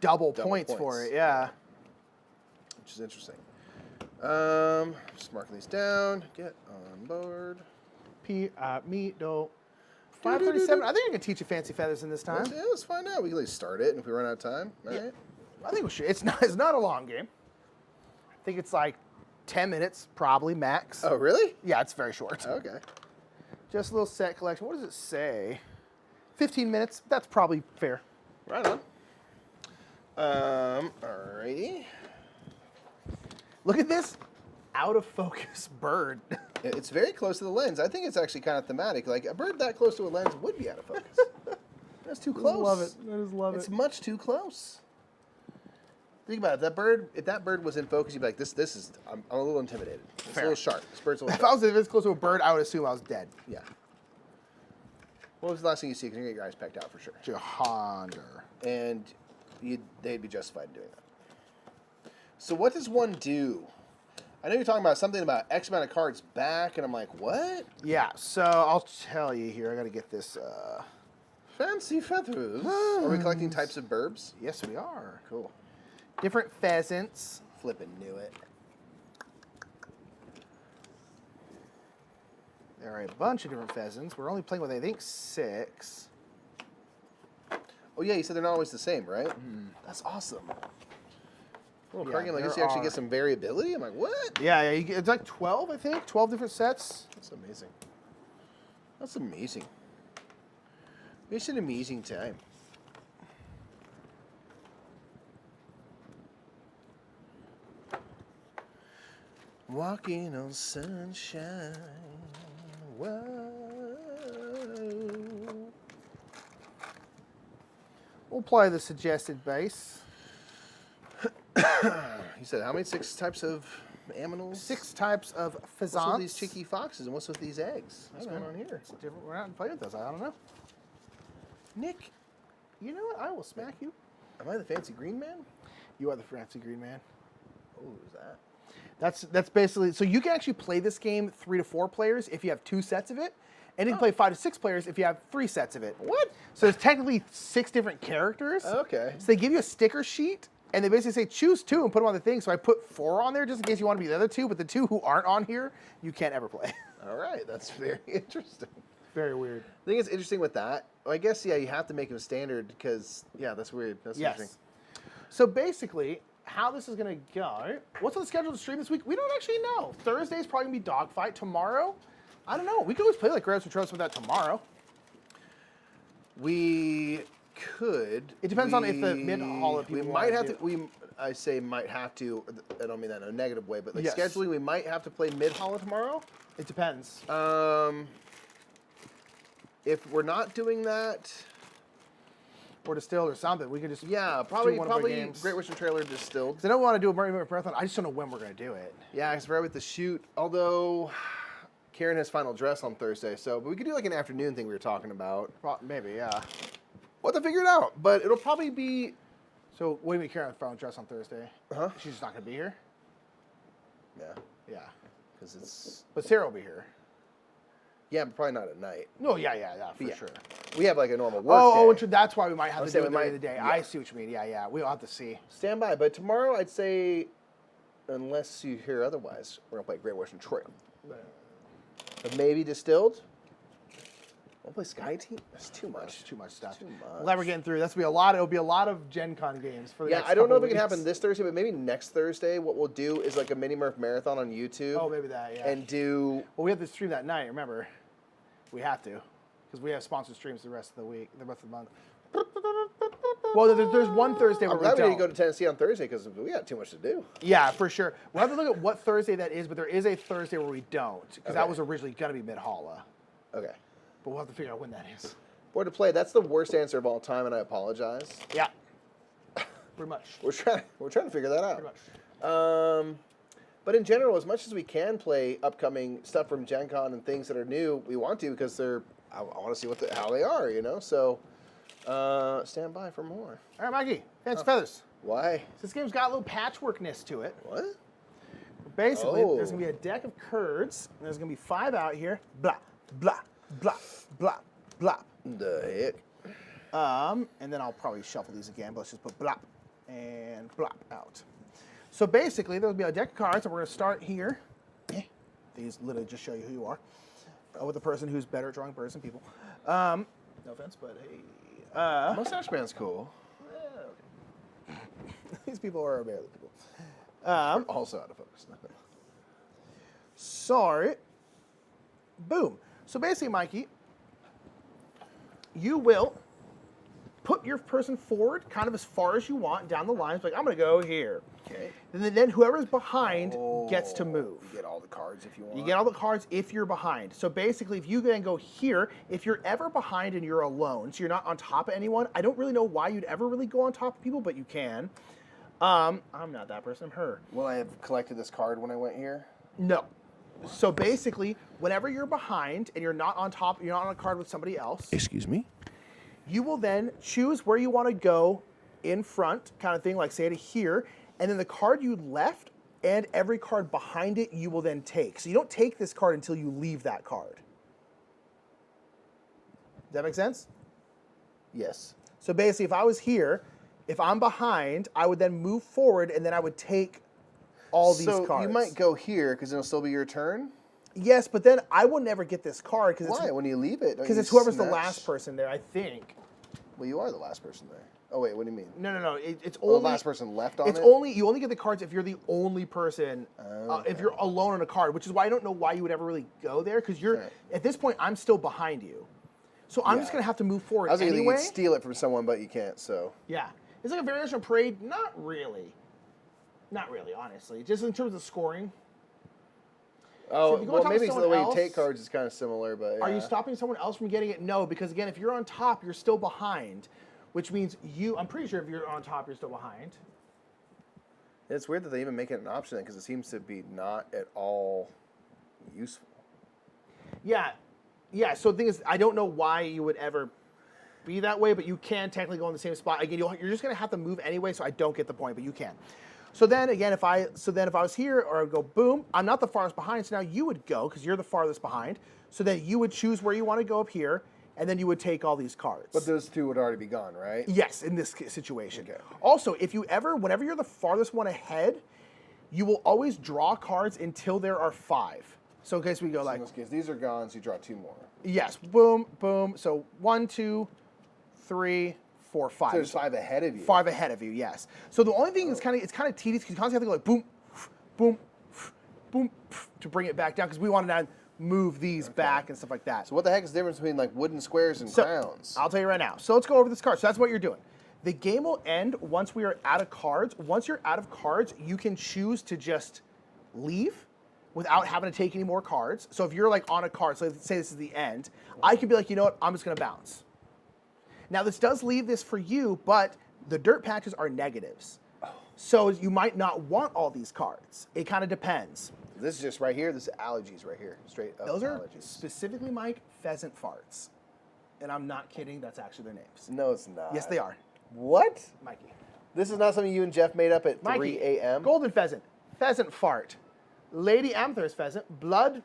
double double points for points. it. Yeah. which is interesting. Just marking these down. Get on board. Pyramido. 537. I think I can teach you fancy feathers in this time. Let's find out. We can at least start it, and if we run out of time, all right. I think we should. It's not a long game. I think it's like 10 minutes, probably max. Oh, really? Yeah, it's very short. Okay. Just a little set collection. What does it say? 15 minutes. That's probably fair. Right on. Alrighty. Look at this out of focus bird. It's very close to the lens. I think it's actually kind of thematic. Like a bird that close to a lens would be out of focus. That's too close. Love it. I just love It's it. much too close. Think about it. If that bird was in focus, you'd be like, this is. I'm a little intimidated. It's Fair. a little sharp. This bird's a little If I sharp. was this close to a bird, I would assume I was dead. Yeah. What was the last thing you see? Because you're gonna get your eyes pecked out for sure. Jahander. And they'd be justified in doing that. So what does one do? I know you're talking about something about X amount of cards back, and I'm like, what? Yeah, so I'll tell you here. I got to get this. Fancy feathers. Are we collecting types of burbs? Yes, we are. Cool. Different pheasants. Flippin' knew it. There are a bunch of different pheasants. We're only playing with, I think, 6. Oh yeah, you said they're not always the same, right? That's awesome. Little card game, I guess you there actually are. get some variability. I'm like, what? Yeah, it's like 12, I think. 12 different sets. That's amazing. That's amazing. It's an amazing time. Walking on sunshine. Whoa. We'll play the suggested base. You said how many? 6 types of aminals? 6 types of What's pheasants. with these cheeky foxes and what's with these eggs? What's going on here? It's different. We're not playing with those. I don't know. Nick, you know what? I will smack you. Am I the fancy green man? You are the fancy green man. Oh, who's that? That's basically, so you can actually play this game 3 to 4 players if you have 2 sets of it, and you can play 5 to 6 players if you have 3 sets of it. What? So there's technically 6 different characters. Okay. So they give you a sticker sheet, and they basically say choose 2 and put them on the thing. So I put 4 on there just in case you want to be the other 2, but the 2 who aren't on here, you can't ever play. All right, that's very interesting. Very weird. I think it's interesting with that. Well, I guess, yeah, you have to make them standard because, yeah, that's weird. That's interesting. So basically, how this is going to go, what's on the schedule to stream this week? We don't actually know. Thursday's probably going to be Dogfight. Tomorrow, I don't know. We could always play like Grabs and Trails with that tomorrow. We could. It depends on if the mid-holiday people We wanna might have do- to. I say might have to. I don't mean that in a negative way, but like Yes. scheduling, we might have to play mid-holo tomorrow. It depends. If we're not doing that, Or distilled or something. We could just yeah, probably one of our probably games. Great Western Trailer distilled. 'Cause I don't want to do a marathon. I just don't know when we're going to do it. Yeah, it's right with the shoot. Although Karen has final dress on Thursday, so but we could do like an afternoon thing we were talking about. Maybe, yeah. We'll have to figure it out, but it'll probably be. So what do you mean Karen final dress on Thursday? Huh? She's just not going to be here? Yeah, Yeah. because it's. But Sarah will be here. Yeah, but probably not at night. No, yeah, for Yeah. sure. we have like a normal work day. That's why we might have to do it we during the day. yeah. I see what you mean. Yeah. We'll have to see. Stand by. But tomorrow, I'd say, unless you hear otherwise, we're going to play Great Western Trail. But maybe Distilled. We'll play Sky Team. That's too much. Too much stuff. Too much. Glad we're getting through. It'll be a lot of Gen Con games for the next I don't know if couple it can weeks. happen this Thursday, but maybe next Thursday, what we'll do is like a mini Murph marathon on YouTube. Oh, maybe that, yeah. And do... Well, we have to stream that night, remember? We have to. Because we have sponsored streams the rest of the week, the rest of the month. Well, there's one Thursday where I'm glad we don't. didn't go to Tennessee on Thursday because we got too much to do. Yeah, for sure. We'll have to look at what Thursday that is, but there is a Thursday where we don't. Because that was originally going to be Mid-Holla. Okay. But we'll have to figure out when that is. Board to play. That's the worst answer of all time, and I apologize. Yeah. Pretty much. We're trying to figure that out. Pretty much. But in general, as much as we can play upcoming stuff from Gen Con and things that are new, we want to because I want to see how they are, you know? So stand by for more. All right, Mikey. Fancy feathers. Why? This game's got a little patchworkness to it. What? Basically, there's going to be a deck of cards, and there's going to be 5 out here. Blah, blah, blah, blah, blah. The heck? And then I'll probably shuffle these again, but let's just put blop and blop out. So basically, there'll be a deck of cards, and we're going to start here. These literally just show you who you are. With the person who's better at drawing birds than people. No offense, but hey. Mustache Man's cool. Okay. These people are barely people. Also out of focus. Sorry. Boom. So basically, Mikey, you will put your person forward kind of as far as you want down the lines. Like, I'm going to go here. Okay. And then whoever's behind gets to move. You get all the cards if you want. You get all the cards if you're behind. So basically, if you then go here, if you're ever behind and you're alone, so you're not on top of anyone, I don't really know why you'd ever really go on top of people, but you can. I'm not that person, I'm her. Will I have collected this card when I went here? No. So basically, whenever you're behind and you're not on top, you're not on a card with somebody else. Excuse me? You will then choose where you want to go in front, kind of thing, like say to here, and then the card you left and every card behind it you will then take. So you don't take this card until you leave that card. Does that make sense? Yes. So basically, if I was here, if I'm behind, I would then move forward and then I would take all these cards. So you might go here because it'll still be your turn? Yes, but then I will never get this card. Why? When you leave it? Because it's whoever's the last person there, I think. Well, you are the last person there. Oh, wait, what do you mean? No. It's only... the last person left on it? You only get the cards if you're the only person, if you're alone on a card, which is why I don't know why you would ever really go there, because at this point, I'm still behind you. So I'm just going to have to move forward anyway. You could steal it from someone, but you can't, so... Yeah. It's like a variation of Parade. Not really. Not really, honestly. Just in terms of scoring. Oh, so well, maybe the way you take cards is kind of similar, but yeah. Are you stopping someone else from getting it? No, because again, if you're on top, you're still behind, which means I'm pretty sure if you're on top, you're still behind. It's weird that they even make it an option because it seems to be not at all useful. Yeah. So the thing is, I don't know why you would ever be that way, but you can technically go in the same spot. Again, you're just going to have to move anyway, so I don't get the point, but you can. So then again, if I was here, or I would go boom, I'm not the farthest behind, so now you would go because you're the farthest behind. So then you would choose where you want to go up here, and then you would take all these cards. But those two would already be gone, right? Yes, in this situation. Okay. Also, whenever you're the farthest one ahead, you will always draw cards until there are 5. So in case we go like... in this case, these are gone, so you draw 2 more. Yes, boom, boom. So 1, 2, 3, 4, 5. So there's 5 ahead of you. 5 ahead of you, yes. So the only thing is kind of tedious because you constantly have to go like boom, boom, boom to bring it back down because we want to now move these back and stuff like that. So what the heck is the difference between like wooden squares and crowns? I'll tell you right now. So let's go over this card. So that's what you're doing. The game will end once we are out of cards. Once you're out of cards, you can choose to just leave without having to take any more cards. So if you're like on a card, so let's say this is the end, I can be like, you know what, I'm just going to bounce. Now, this does leave this for you, but the dirt patches are negatives. So you might not want all these cards. It kind of depends. This is just right here. This is allergies right here. Straight up Those are allergies. specifically, Mike, pheasant farts. And I'm not kidding. That's actually their names. No, it's not. Yes, they are. What? Mikey. This is not something you and Jeff made up at Mikey, 3 a.m.? Golden pheasant, pheasant fart, lady amethyst pheasant, blood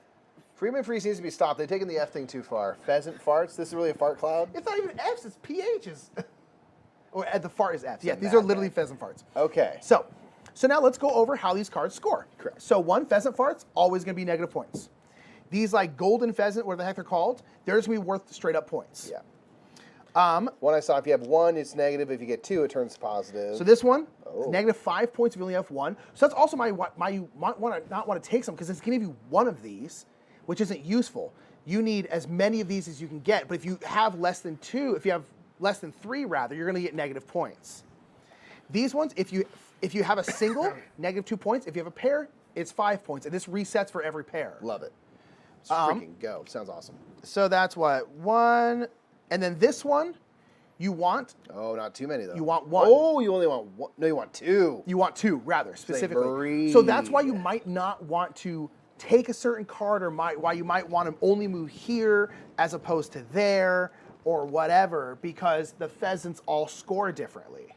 Freeman Freeze needs to be stopped. They've taken the F thing too far. Pheasant farts. This is really a fart cloud. It's not even F's, it's PH's. Or the fart is F's. Yeah, It's a these are mad literally guy. pheasant farts. Okay. So now let's go over how these cards score. Correct. So one, pheasant farts, always going to be negative points. These like golden pheasant, whatever the heck they're called, they're just going to be worth straight up points. Yeah. One I saw, if you have one, it's negative. If you get two, it turns positive. So this one, Oh. negative 5 points if you only have one. So that's also why you might not want to take some, because it's going to give you one of these, which isn't useful. You need as many of these as you can get. But if you have less than two, if you have less than three rather, you're going to get negative points. These ones, if you have a single, negative 2 points. If you have a pair, it's 5 points. And this resets for every pair. Love it. Let's freaking go. Sounds awesome. So that's what, one. And then this one, you want Oh, not too many, though. You want one. Oh, you only want one. No, you want two. You want two, rather, specifically. breed. So that's why you might not want to take a certain card, or why you might want to only move here as opposed to there, or whatever, because the pheasants all score differently.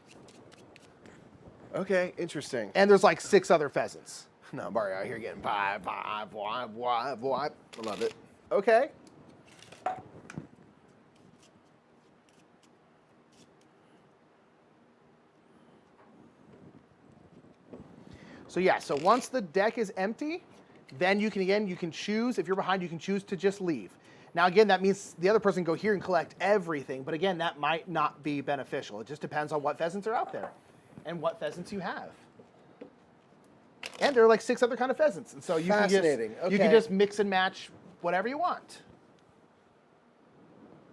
Okay, interesting. And there's like 6 other pheasants. No, Barry out here getting vibe. I love it. Okay. So yeah, so once the deck is empty, then you can choose, if you're behind, you can choose to just leave. Now again, that means the other person can go here and collect everything, but again, that might not be beneficial. It just depends on what pheasants are out there and what pheasants you have. And there are like 6 other kind of pheasants, and so you can Fascinating. you can Okay. just mix and match whatever you want.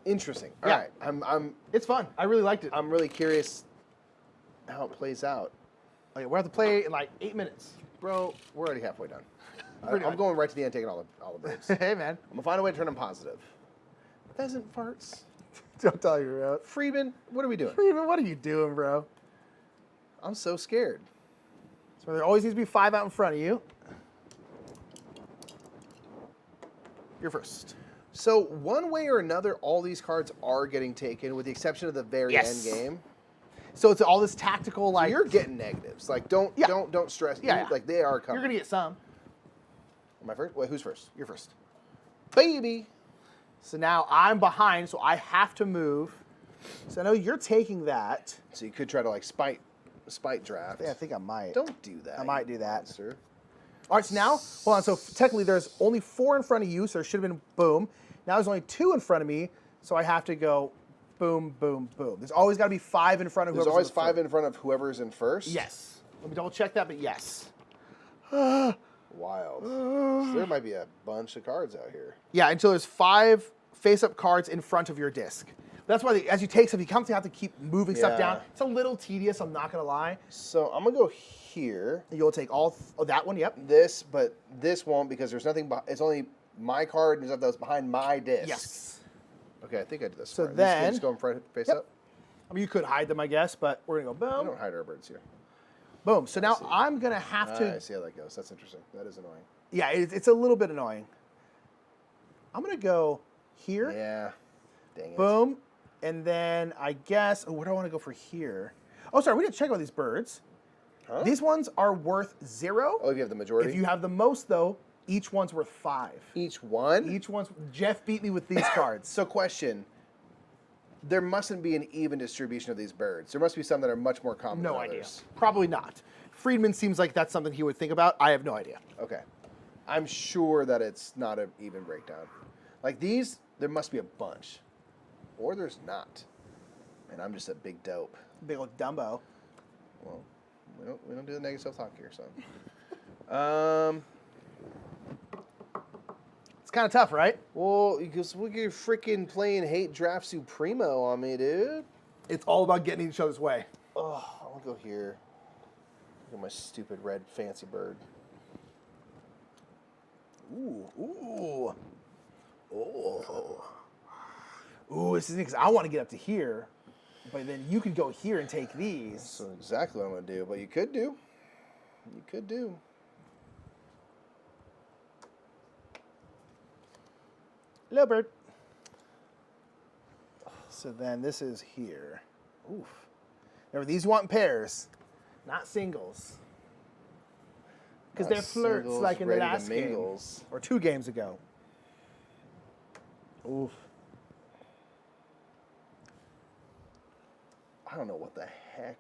Interesting. All Yeah. right. It's fun. I really liked it. I'm really curious how it plays out. Okay, we'll have to play in like 8 minutes. Bro, we're already halfway done. Pretty I'm much. going right to the end, taking all the birds. I'm Hey man, gonna find a way to turn them positive. Pheasant farts. don't tell you, bro. Freeman, what are we doing? Freeman, what are you doing, bro? I'm so scared. So there always needs to be 5 out in front of you. You're first. So one way or another, all these cards are getting taken, with the exception of the very Yes. end game. So it's all this tactical, So like you're getting negatives. Like don't stress. Yeah, You- like they are coming. you're gonna get some. Am I first? Wait, who's first? You're first. Baby. So now I'm behind, so I have to move. So I know you're taking that. So you could try to like spite draft. I think I might. Don't do that. I might do that. Monster. All right, so now, hold on. So technically, there's only 4 in front of you, so there should have been boom. Now there's only 2 in front of me, so I have to go boom, boom, boom. There's always got to be 5 in front of There's whoever's always in 5 front. in front of whoever's in first. Yes. Let me double check that, but yes. Wild. So there might be a bunch of cards out here. Yeah, until there's 5 face-up cards in front of your disc. That's why as you take stuff, you constantly have to keep moving stuff down. Yeah. It's a little tedious, I'm not going to lie. So I'm gonna go here. You'll take all, that one, yep. This, but this won't because there's nothing. It's only my card and stuff that was behind my disc. Yes. Okay, I think I did this. So smart. then- just go in front, face Yep. up. I mean, you could hide them, I guess, but we're going to We go boom, don't hide our birds here. boom. So now see. I'm going to have to, I see how that goes. That's interesting. That is annoying. yeah, it's a little bit annoying. I'm going to go here, Yeah. Dang it. boom, and then I guess, where do I want to go for here? Oh, sorry, we didn't check out these birds. Huh? These ones are worth 0. Oh, if you have the majority. If you have the most, though, each one's worth 5. Each one. Each one's, Jeff beat me with these cards. So question. There mustn't be an even distribution of these birds. There must be some that are much more common No than idea. others. Probably not. Friedman seems like that's something he would think about. I have no idea. Okay. I'm sure that it's not an even breakdown. Like these, there must be a bunch. Or there's not. And I'm just a big dope. Big old Dumbo. Well, we don't do the negative self-talk here, so. It's kind of tough, right? Well, because you're freaking playing Hate Draft Supremo on me, dude. It's all about getting in each other's way. Oh, I'll go here. Look at my stupid red fancy bird. Ooh, ooh. Oh. Ooh, this is because I want to get up to here, but then you can go here and take these. So exactly what I'm going to do, but you could do. You could do. Hello, bird. So then this is here. Oof. Remember, these want pairs, not singles. Because Not they're flirts singles, like in the ready to last game. mingles. Or 2 games ago. Oof. I don't know what the heck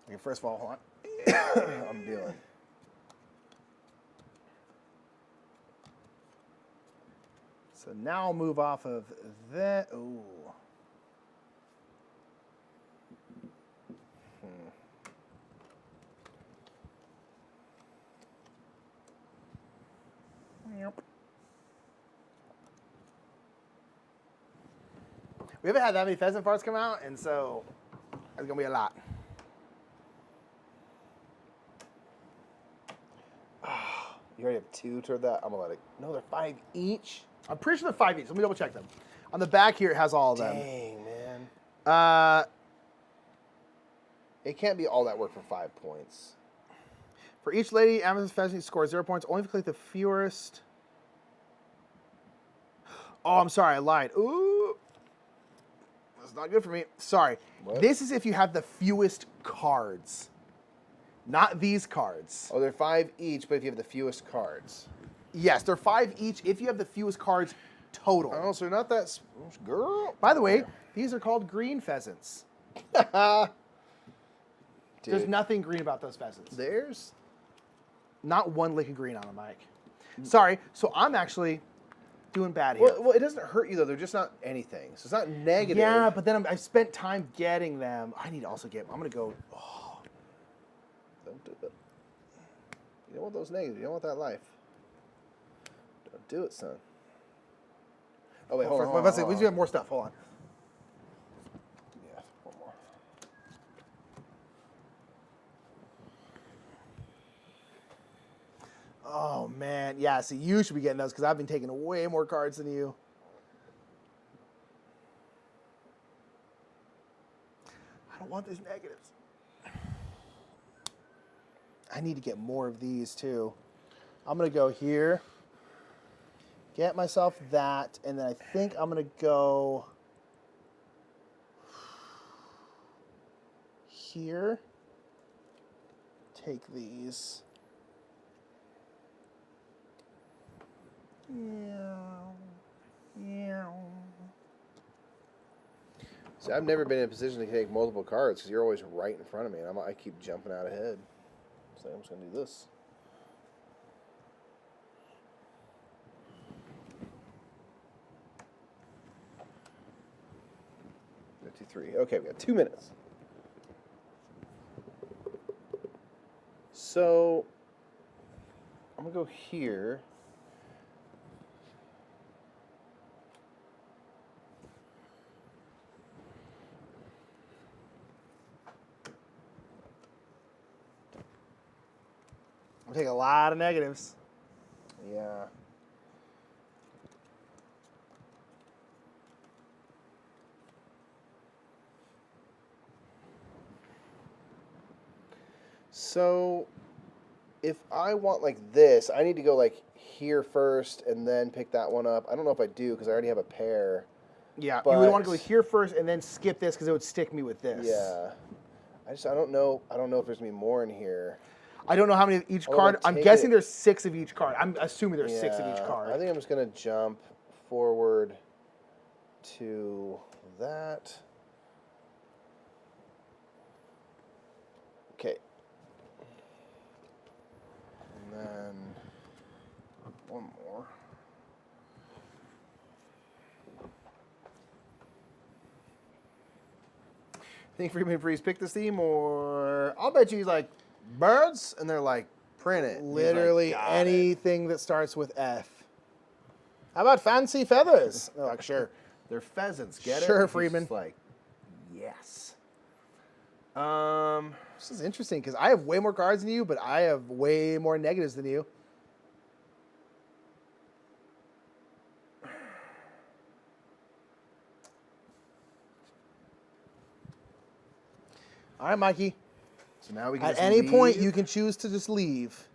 Okay, first of all, hold on. I'm doing. So now I'll move off of that. Ooh. Yep. We haven't had that many pheasant farts come out, and so it's gonna be a lot. You already have 2 toward that. I'm gonna let it. No, they're 5 each. I'm pretty sure they're 5 each. Let me double check them. On the back here, it has all of them. Dang, man. Uh, It can't be all that work for 5 points. for each lady, Amazon's pheasant scores 0 points. Only if you click the fewest. Oh, I'm sorry, I lied. Ooh, that's not good for me. Sorry. What? This is if you have the fewest cards, not these cards. Oh, they're 5 each, but if you have the fewest cards. Yes, they're 5 each if you have the fewest cards total. Oh, so they're not that. Girl. By the way, these are called green pheasants. Dude, There's nothing green about those pheasants. there's. Not one lick of green on them, Mike. Sorry. So I'm actually doing bad here. Well, it doesn't hurt you though. They're just not anything. So it's not negative. Yeah, but then I've spent time getting them. I need to also get. I'm gonna go. Oh, Don't do it. You don't want those negatives. You don't want that life. Don't do it, son. Oh wait, hold on. let's see. We do have more stuff. Hold on. Yeah, one more. Oh man, yeah. See, you should be getting those because I've been taking way more cards than you. I don't want these negatives. I need to get more of these too. I'm gonna go here. Get myself that, and then I think I'm gonna go here. Take these. See, I've never been in a position to take multiple cards because you're always right in front of me, and I keep jumping out ahead. So I'm just gonna do this. One, 2, 3. Okay, we got 2 minutes. So I'm gonna go here. I'm taking a lot of negatives. Yeah. So if I want like this, I need to go like here first and then pick that one up. I don't know if I do because I already have a pair. Yeah, But- you would want to go here first and then skip this because it would stick me with this. Yeah. I don't know. I don't know if there's gonna be more in here. I don't know how many of each Oh, card. then I'm take guessing it. there's 6 of each card. I'm assuming there's 6 of each Yeah, card. I think I'm just gonna jump forward to that. Okay. And then one more. Think Freeman Freeze picked this theme, or I'll bet you he's like birds, and they're like Print it. He's like, literally "Got it." anything that starts with F. How about fancy feathers? They're like, sure. They're pheasants. Get it? Sure, He's Freeman. just like, yes. This is interesting because I have way more cards than you, but I have way more negatives than you. All right, Mikey. So now we can At just any point, leave. you can choose to just leave.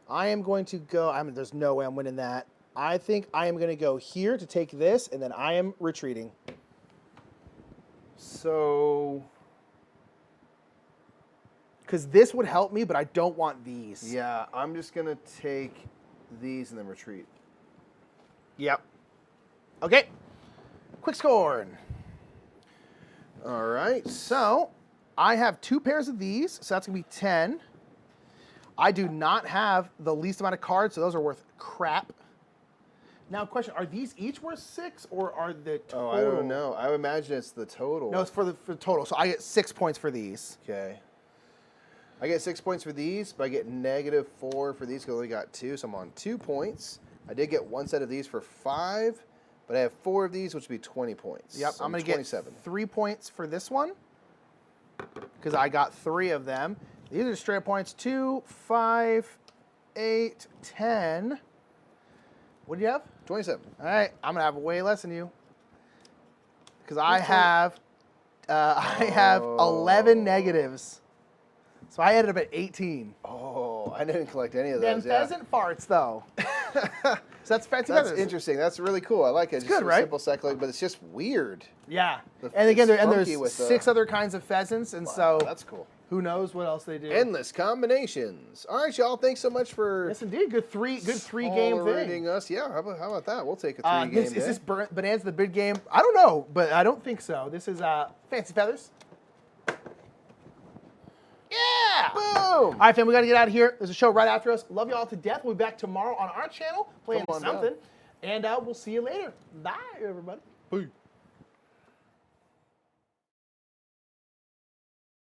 I am going to go. I mean, there's no way I'm winning that. I think I am going to go here to take this, and then I am retreating. So Because this would help me, but I don't want these. yeah, I'm just gonna take these and then retreat. Yep. Okay. Quick score. All right. So, I have 2 pairs of these, so that's going to be 10. I do not have the least amount of cards, so those are worth crap. Now, question, are these each worth 6, or are the total? Oh, I don't know. I would imagine it's the total. No, it's for the total, so I get 6 points for these. Okay. I get 6 points for these, but I get -4 for these because I only got 2, so I'm on 2 points. I did get 1 set of these for 5, but I have 4 of these, which would be 20 points. Yep, So I'm going to get 3 points for this one because I got 3 of them. These are straight points. 2, 5, 8, 10. What do you have? 27. All right, I'm gonna have way less than you because I have 11 negatives, so I ended up at 18. Oh, I didn't collect any of Them those. Yeah. pheasant farts though. So that's fancy That's feathers. interesting. That's really cool. I like it. It's Just good, a right? Simple second, but it's just weird. Yeah, The- and again, it's there's funky with 6 other kinds of pheasants, and so That's cool. who knows what else they do. Endless combinations. All right, y'all. Thanks so much for yes, indeed, good three game tolerating thing. us. Yeah, how about that? We'll take a 3-game day. Is this Bonanza the big game? I don't know, but I don't think so. This is Fancy Feathers. Yeah! Boom! All right, fam, we got to get out of here. There's a show right after us. Love you all to death. We'll be back tomorrow on our channel playing Come on something. And we'll see you later. Bye, everybody. Peace.